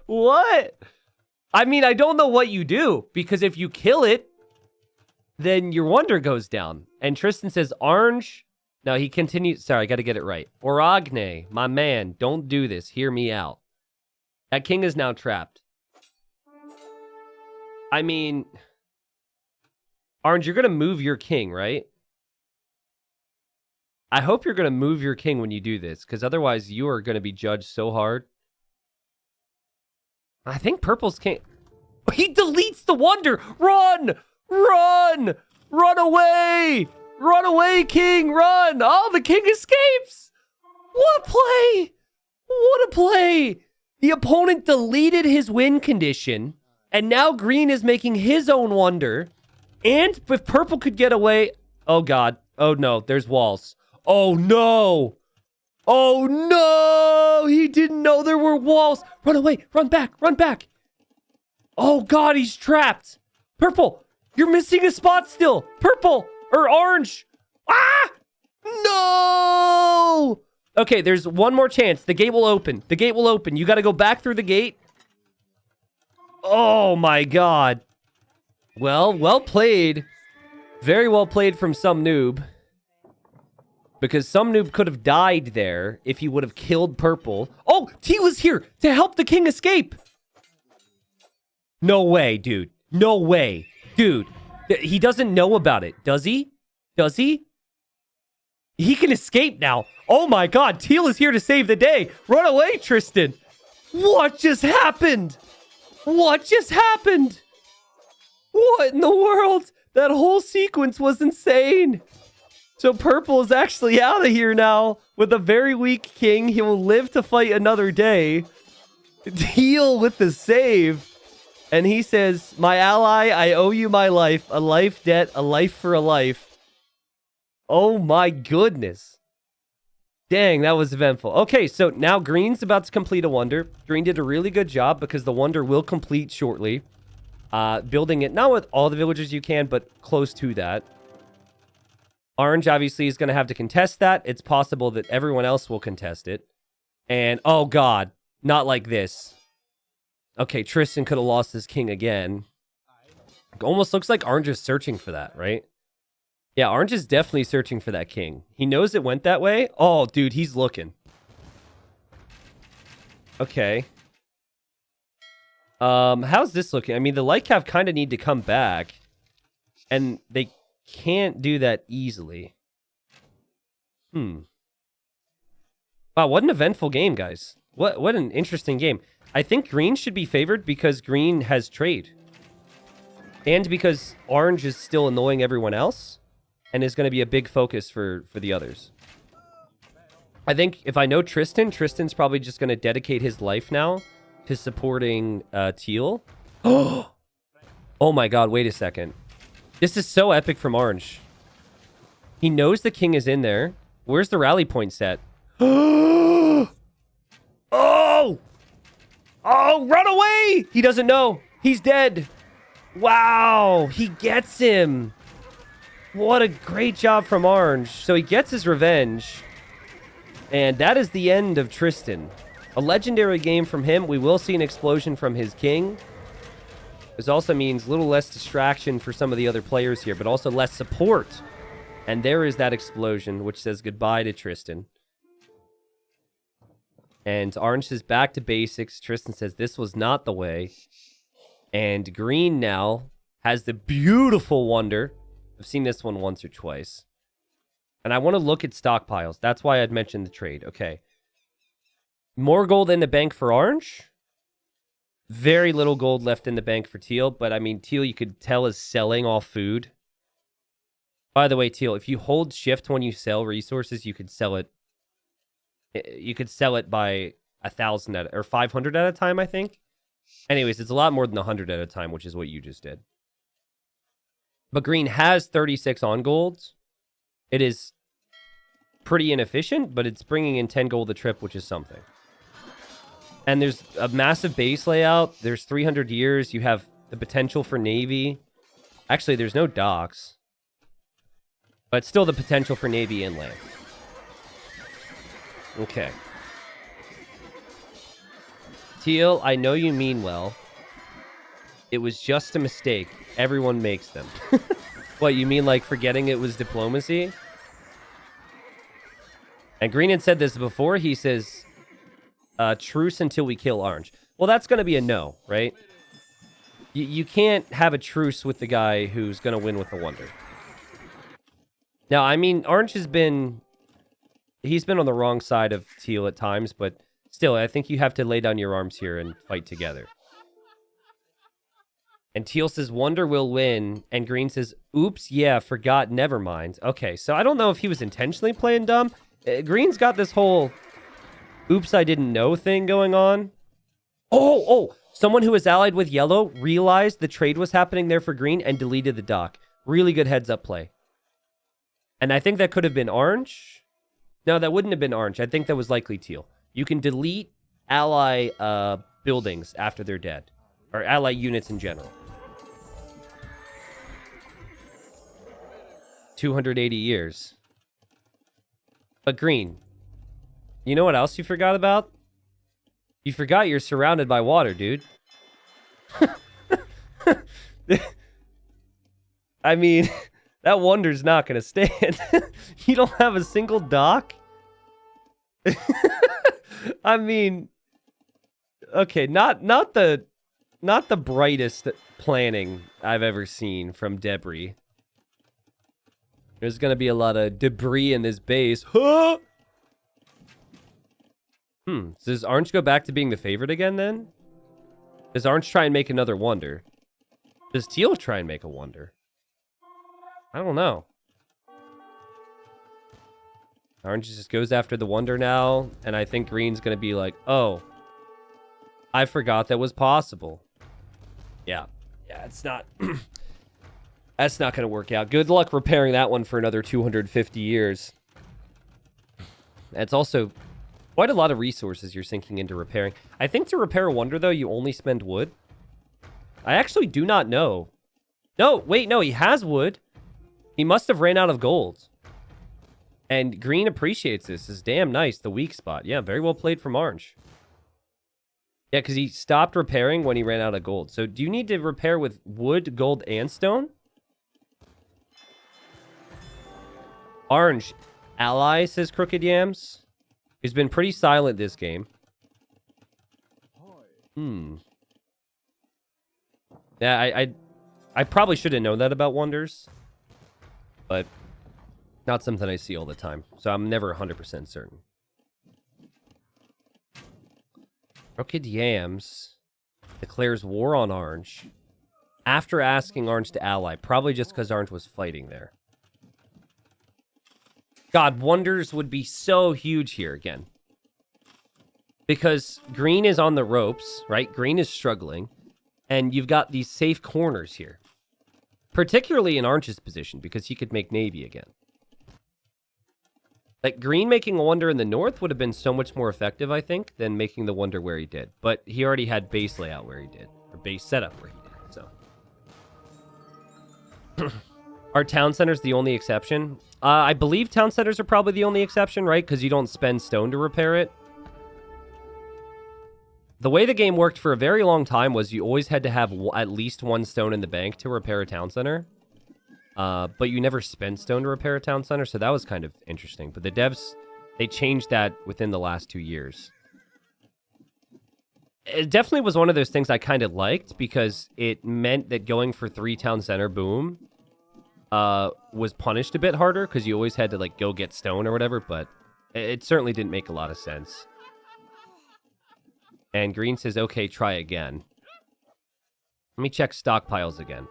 What? I mean, I don't know what you do. Because if you kill it, then your Wonder goes down. And Tristan says, Orange... No, he continues... Sorry, I gotta get it right. Oragne, my man, don't do this. Hear me out. That king is now trapped. I mean... Orange, you're gonna move your king, right? I hope you're gonna move your king when you do this, because otherwise you are gonna be judged so hard. I think Purple's king... He deletes the Wonder! Run! Run! Run away! Run away, king! Run! Oh, the king escapes! What a play! What a play! The opponent deleted his win condition, and now Green is making his own Wonder. And if Purple could get away... Oh, God. Oh, no. There's walls. Oh, no! Oh, no! He didn't know there were walls! Run away! Run back! Run back! Oh, God, he's trapped! Purple! You're missing a spot still! Purple! Or Orange! Ah! No! Okay, there's one more chance. The gate will open. The gate will open. You gotta go back through the gate. Oh, my God. Well played. Very well played from some noob. Because some noob could have died there if he would have killed Purple. Oh, T was here to help the king escape. No way, dude. No way. Dude, he doesn't know about it, does he? Does he? He can escape now. Oh my God, Teal is here to save the day. Run away, Tristan. What just happened? What just happened? What in the world? That whole sequence was insane. So Purple is actually out of here now with a very weak king. He will live to fight another day. Teal with the save. And he says, my ally, I owe you my life. A life debt, a life for a life. Oh my goodness. Dang, that was eventful. Okay, so now Green's about to complete a Wonder. Green did a really good job because the Wonder will complete shortly. Building it, not with all the villagers you can, but close to that. Orange, obviously, is going to have to contest that. It's possible that everyone else will contest it. And, oh God, not like this. Okay, Tristan could have lost his king again. Almost looks like Orange is searching for that, right? Yeah, Orange is definitely searching for that king. He knows it went that way. Oh, dude, he's looking. Okay. How's this looking? I mean, the Lightcap kind of need to come back. And they can't do that easily. Wow, what an eventful game, guys. What an interesting game. I think Green should be favored because Green has trade. And because Orange is still annoying everyone else. And is going to be a big focus for the others. I think if I know Tristan, Tristan's probably just going to dedicate his life now to supporting Teal. Oh my God, wait a second. This is so epic from Orange. He knows the king is in there. Where's the rally point set? Oh! Oh, run away! He doesn't know. He's dead. Wow, he gets him. What a great job from Orange. So he gets his revenge. And that is the end of Tristan. A legendary game from him. We will see an explosion from his king. This also means a little less distraction for some of the other players here, but also less support. And there is that explosion, which says goodbye to Tristan. And orange is back to basics. Tristan says this was not the way. And green now has the beautiful wonder. I've seen this one once or twice. And I want to look at stockpiles. That's why I'd mentioned the trade. Okay. More gold in the bank for orange. Very little gold left in the bank for teal. But, I mean, teal, you could tell, is selling all food. By the way, teal, if you hold shift when you sell resources, you could sell it. You could sell it by 1,000 or 500 at a time, I think. Anyways, it's a lot more than 100 at a time, which is what you just did. But green has 36 on golds. It is pretty inefficient, but it's bringing in 10 gold a trip, which is something. And there's a massive base layout. There's 300 years. You have the potential for navy. Actually, there's no docks. But still the potential for navy inland. Okay. Teal, I know you mean well. It was just a mistake. Everyone makes them. What, you mean like forgetting it was diplomacy? And Green had said this before. He says, truce until we kill orange. Well, that's going to be a no, right? You can't have a truce with the guy who's going to win with the wonder. Now, I mean, orange has been... He's been on the wrong side of teal at times, but still, I think you have to lay down your arms here and fight together. And teal says, wonder will win. And green says, oops, yeah, forgot, never mind. Okay, so I don't know if he was intentionally playing dumb. Green's got this whole oops, I didn't know thing going on. Oh, someone who was allied with yellow realized the trade was happening there for green and deleted the dock. Really good heads up play. And I think that could have been orange. No, that wouldn't have been orange. I think that was likely teal. You can delete ally buildings after they're dead. Or ally units in general. 280 years. But green, you know what else you forgot about? You forgot you're surrounded by water, dude. I mean, that wonder's not going to stand. You don't have a single dock? I mean, okay, not the brightest planning I've ever seen from Debris. There's going to be a lot of debris in this base. Huh? So does orange go back to being the favorite again then? Does orange try and make another wonder? Does teal try and make a wonder? I don't know. Orange just goes after the wonder now, and I think green's going to be like, oh, I forgot that was possible. Yeah, it's not... That's not going to work out. Good luck repairing that one for another 250 years. That's also quite a lot of resources you're sinking into repairing. I think to repair a wonder, though, you only spend wood. I actually do not know. No, wait, no, he has wood. He must have ran out of gold. And green appreciates this. This is damn nice. The weak spot. Yeah, very well played from orange. Yeah, because he stopped repairing when he ran out of gold. So do you need to repair with wood, gold, and stone? Orange ally, says Crooked Yams. He's been pretty silent this game. Yeah, I probably should have known that about wonders. But not something I see all the time. So I'm never 100% certain. Crooked Yams declares war on orange after asking orange to ally. Probably just because orange was fighting there. God, wonders would be so huge here again. Because green is on the ropes, right? Green is struggling. And you've got these safe corners here. Particularly in orange's position, because he could make navy again. Like, green making a wonder in the north would have been so much more effective, I think, than making the wonder where he did. But he already had base layout where he did. Or base setup where he did, so... Are town centers the only exception? I believe town centers are probably the only exception, right? Because you don't spend stone to repair it. The way the game worked for a very long time was you always had to have at least one stone in the bank to repair a town center. But you never spent stone to repair a town center, so that was kind of interesting. But the devs, they changed that within the last 2 years. It definitely was one of those things I kind of liked because it meant that going for 3 town center boom was punished a bit harder because you always had to like go get stone or whatever, but it certainly didn't make a lot of sense. And green says, okay, try again. Let me check stockpiles again.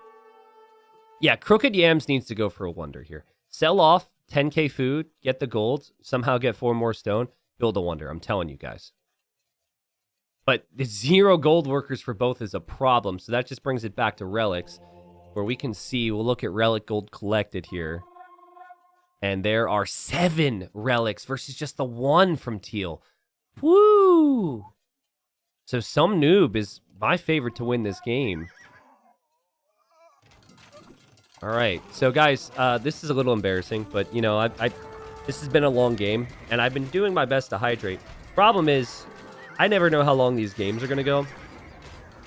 Yeah, Crooked Yams needs to go for a wonder here. Sell off 10k food, get the gold, somehow get 4 more stone, build a wonder. I'm telling you guys. But the 0 gold workers for both is a problem, so that just brings it back to relics, where we can see, we'll look at relic gold collected here. And there are 7 relics versus just the 1 from Teal. Woo! So some noob is my favorite to win this game. All right, so guys, this is a little embarrassing, but you know, this has been a long game, and I've been doing my best to hydrate. Problem is, I never know how long these games are gonna go.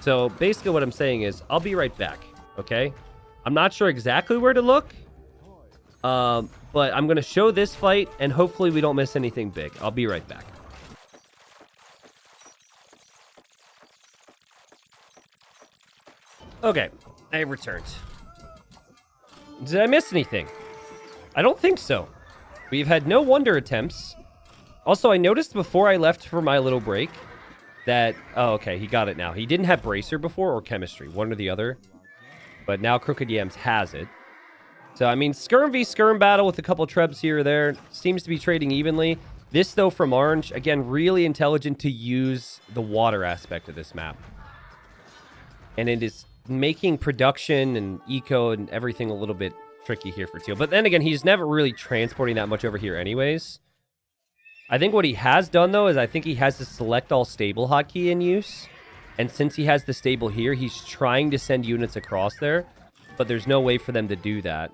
So basically what I'm saying is, I'll be right back, okay? I'm not sure exactly where to look, but I'm gonna show this fight, and hopefully we don't miss anything big. I'll be right back. Okay, I returned. Did I miss anything? I don't think so. We've had no wonder attempts. Also, I noticed before I left for my little break that... Oh, okay, he got it now. He didn't have Bracer before or Chemistry, one or the other. But now Crooked Yams has it. So, I mean, Skirm v Skirm battle with a couple trebs here or there. Seems to be trading evenly. This, though, from Orange, again, really intelligent to use the water aspect of this map. And it is making production and eco and everything a little bit tricky here for Teal. But then again, he's never really transporting that much over here anyways. I think what he has done, though, is I think he has the select all stable hotkey in use. And since he has the stable here, he's trying to send units across there. But there's no way for them to do that.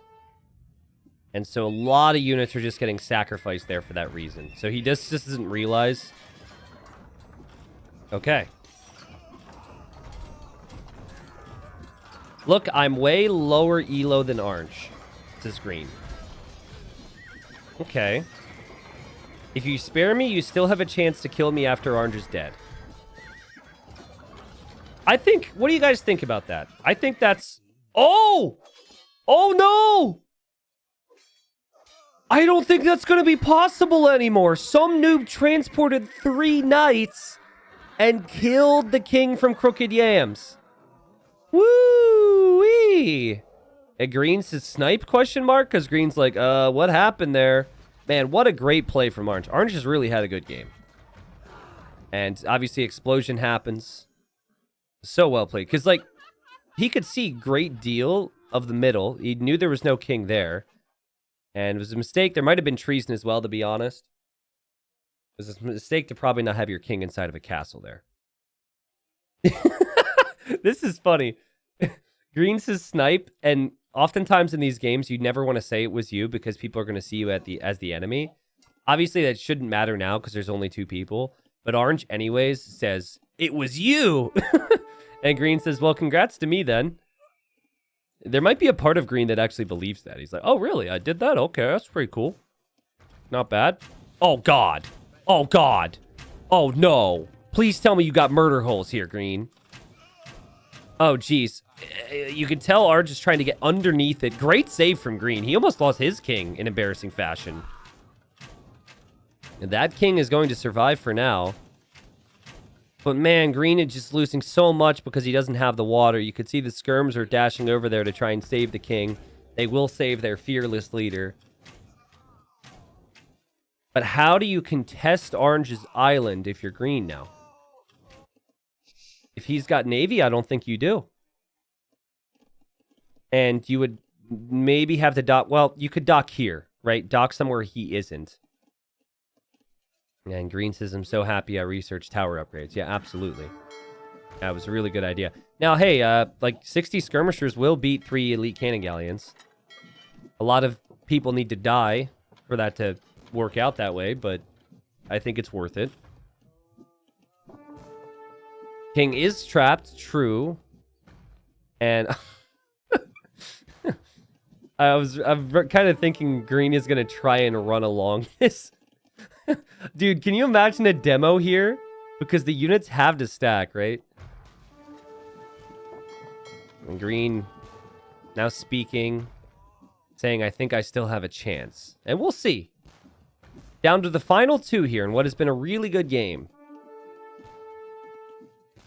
And so a lot of units are just getting sacrificed there for that reason. So he just doesn't realize. Okay. Look, I'm way lower elo than Orange. This is green. Okay. If you spare me, you still have a chance to kill me after Orange is dead. I think... What do you guys think about that? I think that's... Oh! Oh, no! I don't think that's going to be possible anymore. Some noob transported 3 knights and killed the king from Crooked Yams. Woo-wee! And Green says snipe, question mark? Because Green's like, what happened there? Man, what a great play from Orange. Orange has really had a good game. And obviously explosion happens. So well played. Because, like, he could see great deal of the middle. He knew there was no king there. And it was a mistake. There might have been treason as well, to be honest. It was a mistake to probably not have your king inside of a castle there. This is funny. Green says snipe, and oftentimes in these games, you never want to say it was you because people are going to see you as the enemy. Obviously, that shouldn't matter now because there's only 2 people. But Orange, anyways, says, it was you! And Green says, well, congrats to me then. There might be a part of Green that actually believes that. He's like, oh, really? I did that? Okay, that's pretty cool. Not bad. Oh, God. Oh, God. Oh, no. Please tell me you got murder holes here, Green. Oh, geez. You can tell Orange is trying to get underneath it. Great save from Green. He almost lost his king in embarrassing fashion. And that king is going to survive for now. But man, Green is just losing so much because he doesn't have the water. You could see the skirms are dashing over there to try and save the king. They will save their fearless leader. But how do you contest Orange's island if you're Green now? If he's got navy, I don't think you do. And you would maybe have to dock... Well, you could dock here, right? Dock somewhere he isn't. And Green says, I'm so happy I researched tower upgrades. Yeah, absolutely. That was a really good idea. Now, hey, like 60 skirmishers will beat 3 elite cannon galleons. A lot of people need to die for that to work out that way, but I think it's worth it. King is trapped, true. And I'm kind of thinking green is going to try and run along this. Dude, can you imagine a demo here? Because the units have to stack, right? And green now speaking, saying, I think I still have a chance. And we'll see. Down to the final 2 here in what has been a really good game.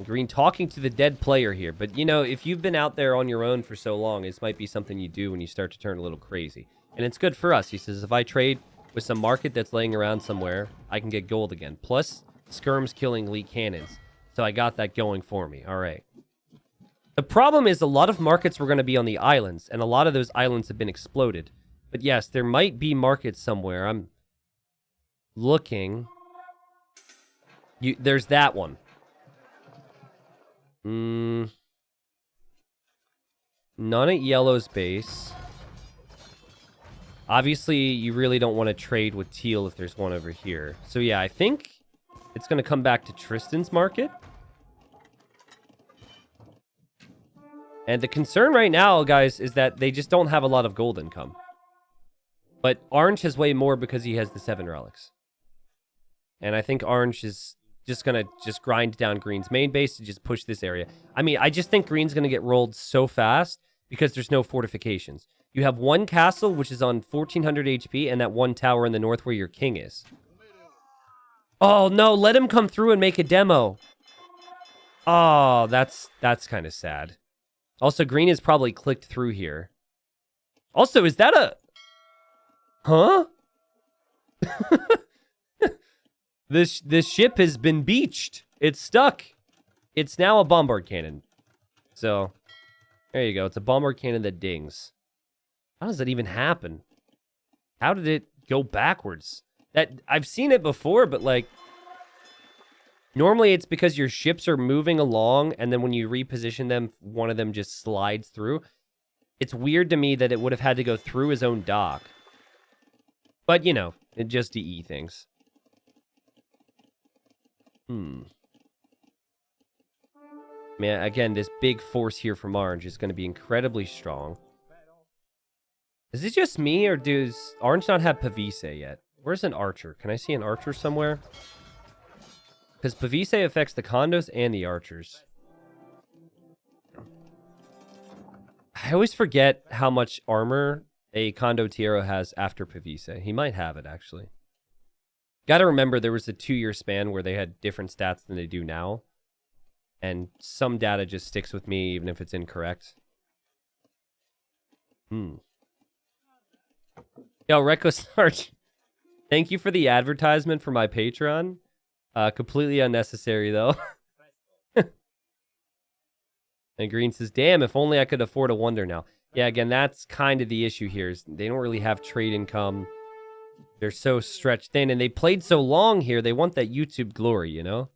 Green talking to the dead player here. But, you know, if you've been out there on your own for so long, this might be something you do when you start to turn a little crazy. And it's good for us. He says, if I trade with some market that's laying around somewhere, I can get gold again. Plus, skirms killing elite cannons. So I got that going for me. All right. The problem is a lot of markets were going to be on the islands, and a lot of those islands have been exploded. But yes, there might be markets somewhere. I'm looking. There's that one. None at yellow's base. Obviously, you really don't want to trade with teal if there's one over here. So yeah, I think it's going to come back to Tristan's market. And the concern right now, guys, is that they just don't have a lot of gold income. But orange has way more because he has the 7 relics. And I think orange is just going to just grind down green's main base to just push this area. I mean, I just think green's going to get rolled so fast because there's no fortifications. You have one castle, which is on 1400 HP, and that one tower in the north where your king is. Oh, no, let him come through and make a demo. Oh, that's kind of sad. Also, green is probably clicked through here. Also, is that a... Huh? This ship has been beached. It's stuck. It's now a bombard cannon. So, there you go. It's a bombard cannon that dings. How does that even happen? How did it go backwards? I've seen it before, but like... Normally, it's because your ships are moving along, and then when you reposition them, one of them just slides through. It's weird to me that it would have had to go through his own dock. But, you know, it just DE things. Man, again, this big force here from orange is going to be incredibly strong. Is it just me, or does orange not have Pavise yet? Where's an archer? Can I see an archer somewhere? Because Pavise affects the condos and the archers. I always forget how much armor a condottiero has after Pavise. He might have it, actually. Got to remember, there was a 2-year span where they had different stats than they do now. And some data just sticks with me, even if it's incorrect. Yo, Recco Sarge, thank you for the advertisement for my Patreon. Completely unnecessary, though. And Green says, damn, if only I could afford a wonder now. Yeah, again, that's kind of the issue here. Is they don't really have trade income. They're so stretched thin, and they played so long here, they want that YouTube glory, you know?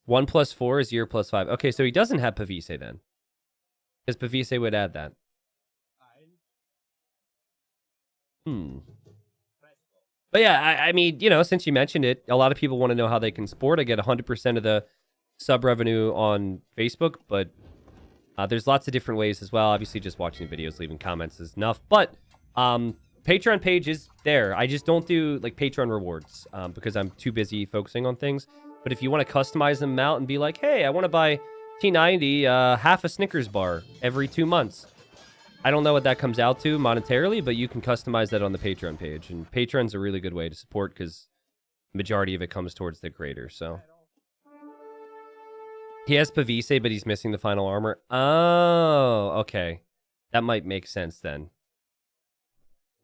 1 + 4 is year + 5. Okay, so he doesn't have Pavise then. Because Pavise would add that. But yeah, I mean, you know, since you mentioned it, a lot of people want to know how they can support. I get 100% of the sub revenue on Facebook, but there's lots of different ways as well. Obviously, just watching the videos, leaving comments is enough. But Patreon page is there. I just don't do like Patreon rewards because I'm too busy focusing on things. But if you want to customize them out and be like, hey, I want to buy T90 half a Snickers bar every 2 months. I don't know what that comes out to monetarily, but you can customize that on the Patreon page. And Patreon's a really good way to support because the majority of it comes towards the creator. So he has Pavise, but he's missing the final armor. Oh, okay. That might make sense then.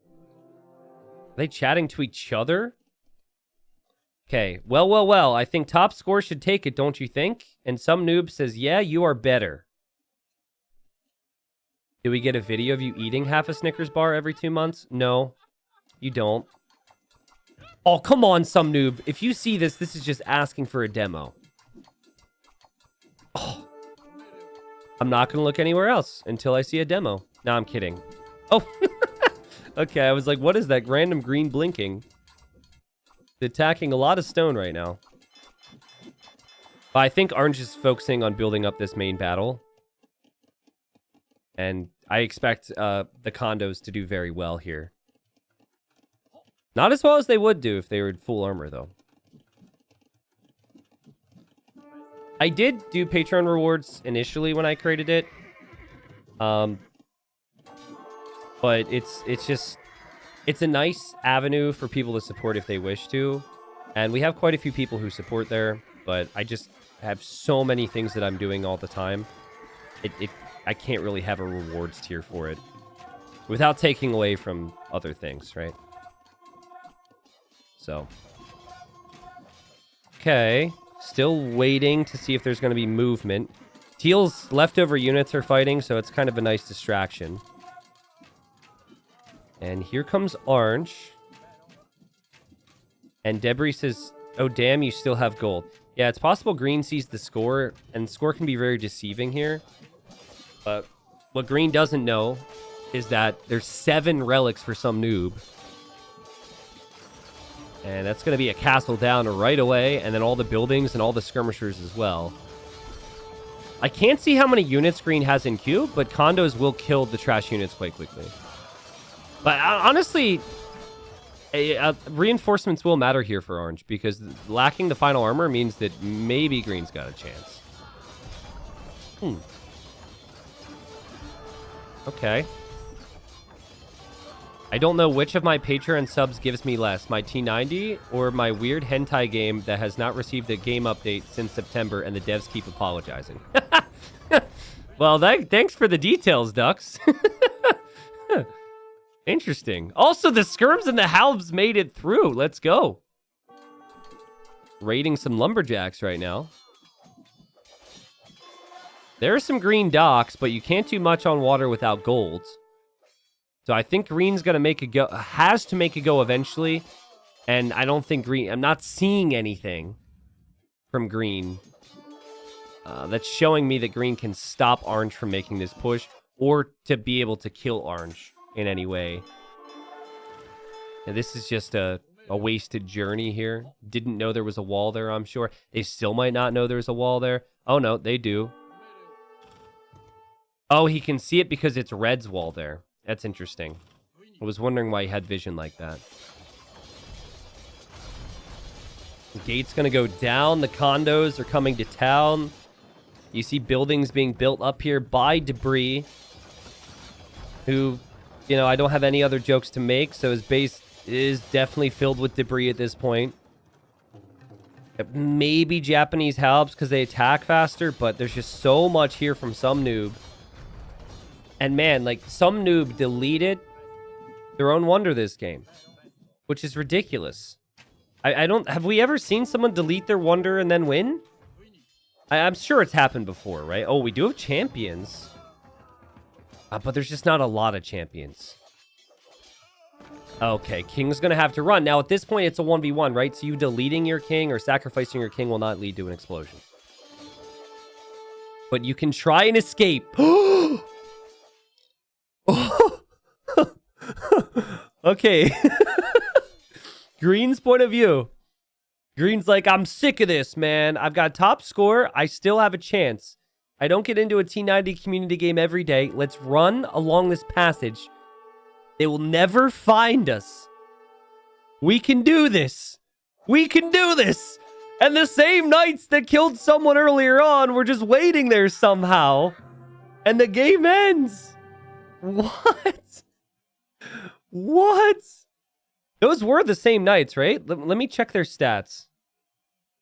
Are they chatting to each other? Okay. Well. I think top score should take it, don't you think? And some noob says, yeah, you are better. Do we get a video of you eating half a Snickers bar every 2 months? No, you don't. Oh, come on, some noob. If you see this, this is just asking for a demo. Oh. I'm not going to look anywhere else until I see a demo. No, I'm kidding. Oh, okay. I was like, what is that random green blinking? It's attacking a lot of stone right now. But I think Orange is focusing on building up this main battle. And I expect the condos to do very well here. Not as well as they would do if they were in full armor, though. I did do Patreon rewards initially when I created it. But it's a nice avenue for people to support if they wish to. And we have quite a few people who support there, but I just have so many things that I'm doing all the time. I can't really have a rewards tier for it without taking away from other things, right? So, okay. Still waiting to see if there's going to be movement. Teal's leftover units are fighting, so it's kind of a nice distraction. And here comes Orange. And Debris says, oh, damn, you still have gold. Yeah, it's possible Green sees the score, and score can be very deceiving here. But what Green doesn't know is that there's 7 relics for some noob. And that's going to be a castle down right away, and then all the buildings and all the skirmishers as well. I can't see how many units Green has in queue, but condos will kill the trash units quite quickly. But honestly, reinforcements will matter here for Orange, because lacking the final armor means that maybe Green's got a chance. Okay. I don't know which of my Patreon subs gives me less, my T90 or my weird hentai game that has not received a game update since September and the devs keep apologizing. Well, thanks for the details, Ducks. Interesting. Also, the skirms and the halves made it through. Let's go. Raiding some lumberjacks right now. There are some green docks, but you can't do much on water without gold. So I think Green's going to make a go, has to make a go eventually. And I don't think Green, I'm not seeing anything from Green that's showing me that Green can stop Orange from making this push or to be able to kill Orange in any way. And this is just a wasted journey here. Didn't know there was a wall there, I'm sure. They still might not know there's a wall there. Oh, no, they do. Oh, he can see it because it's Red's wall there. That's interesting. I was wondering why he had vision like that. The gate's going to go down. The condos are coming to town. You see buildings being built up here by Debris, who, you know, I don't have any other jokes to make, so his base is definitely filled with debris at this point. Maybe Japanese helps because they attack faster, but there's just so much here from some noob. And man, like, some noob deleted their own wonder this game, which is ridiculous. I don't... Have we ever seen someone delete their wonder and then win? I'm sure it's happened before, right? Oh, we do have champions. But there's just not a lot of champions. Okay, King's going to have to run. Now, at this point, it's a 1v1, right? So you deleting your king or sacrificing your king will not lead to an explosion. But you can try and escape. Okay. Green's point of view. Green's like, I'm sick of this, man. I've got top score. I still have a chance. I don't get into a T90 community game every day. Let's run along this passage. They will never find us. We can do this. We can do this. And the same knights that killed someone earlier on were just waiting there somehow. And the game ends. What? What? Those were the same knights, right? Let me check their stats.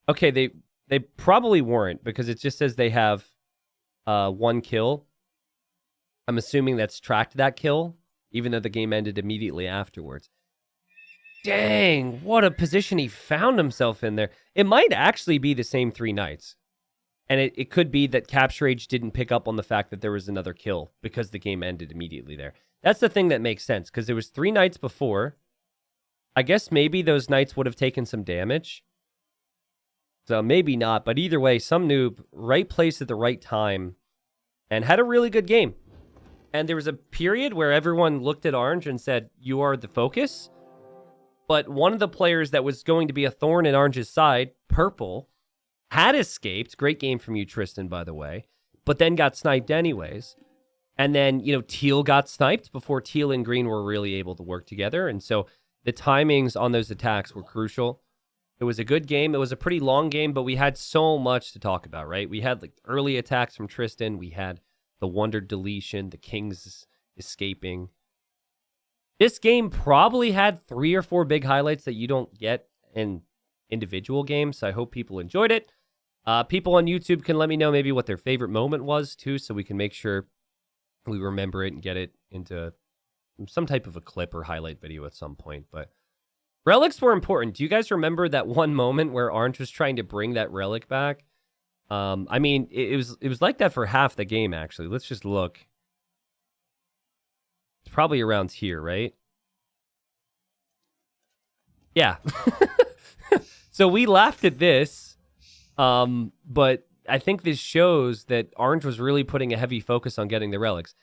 Okay, they probably weren't because it just says they have 1 kill. I'm assuming that's tracked that kill, even though the game ended immediately afterwards. Dang, what a position he found himself in there. It might actually be the same 3 knights. And it could be that Capture Age didn't pick up on the fact that there was another kill because the game ended immediately there. That's the thing that makes sense, because there was 3 knights before. I guess maybe those knights would have taken some damage. So maybe not, but either way, some noob, right place at the right time, and had a really good game. And there was a period where everyone looked at Orange and said, you are the focus. But one of the players that was going to be a thorn in Orange's side, Purple, had escaped. Great game from you, Tristan, by the way. But then got sniped anyways. And then, Teal got sniped before Teal and Green were really able to work together. And so the timings on those attacks were crucial. It was a good game. It was a pretty long game, but we had so much to talk about, right? We had early attacks from Tristan. We had the Wonder deletion, the Kings escaping. This game probably had 3 or 4 big highlights that you don't get in individual games. So I hope people enjoyed it. People on YouTube can let me know maybe what their favorite moment was too, so we can make sure we remember it and get it into some type of a clip or highlight video at some point. But relics were important. Do you guys remember that one moment where Orange was trying to bring that relic back? It was like that for half the game, actually. Let's just look. It's probably around here, right? Yeah. So we laughed at this, but I think this shows that Orange was really putting a heavy focus on getting the relics.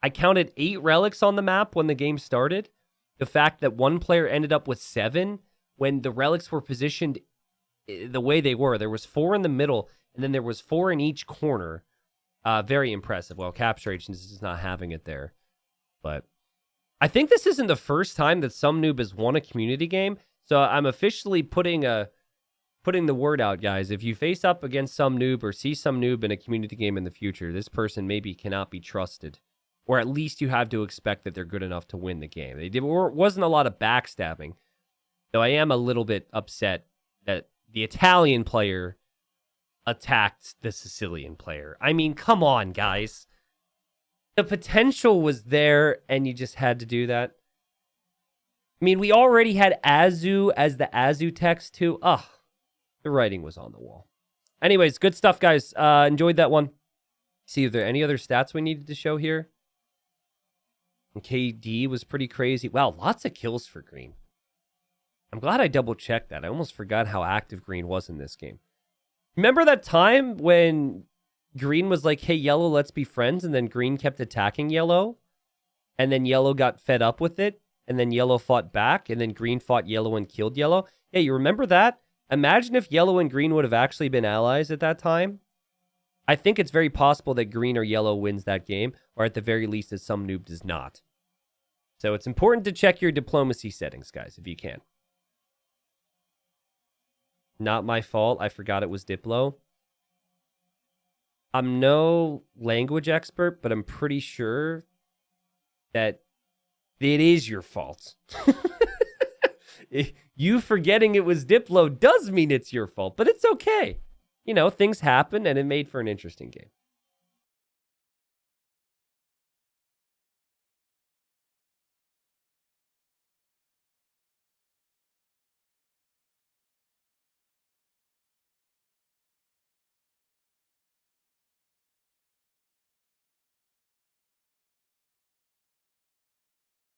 I counted 8 relics on the map when the game started. The fact that one player ended up with 7 when the relics were positioned the way they were. There was 4 in the middle, and then there was 4 in each corner. Very impressive. Well, Capture Agents is not having it there. But I think this isn't the first time that some noob has won a community game. So I'm officially putting the word out, guys. If you face up against some noob or see some noob in a community game in the future, this person maybe cannot be trusted. Or at least you have to expect that they're good enough to win the game. There wasn't a lot of backstabbing. So I am a little bit upset that the Italian player attacked the Sicilian player. I mean, come on, guys. The potential was there, and you just had to do that. I mean, we already had Azu as the Azu text, too. Ugh. The writing was on the wall. Anyways, good stuff, guys. Enjoyed that one. See, are there any other stats we needed to show here? And KD was pretty crazy. Wow, lots of kills for Green. I'm glad I double-checked that. I almost forgot how active Green was in this game. Remember that time when Green was like, hey, Yellow, let's be friends, and then Green kept attacking Yellow, and then Yellow got fed up with it, and then Yellow fought back, and then Green fought Yellow and killed Yellow? Yeah, you remember that? Imagine if Yellow and Green would have actually been allies at that time. I think it's very possible that Green or Yellow wins that game, or at the very least that some noob does not. So it's important to check your diplomacy settings, guys, if you can. Not my fault. I forgot it was Diplo. I'm no language expert, but I'm pretty sure that it is your fault. You forgetting it was Diplo does mean it's your fault, but it's okay. Things happen, and it made for an interesting game.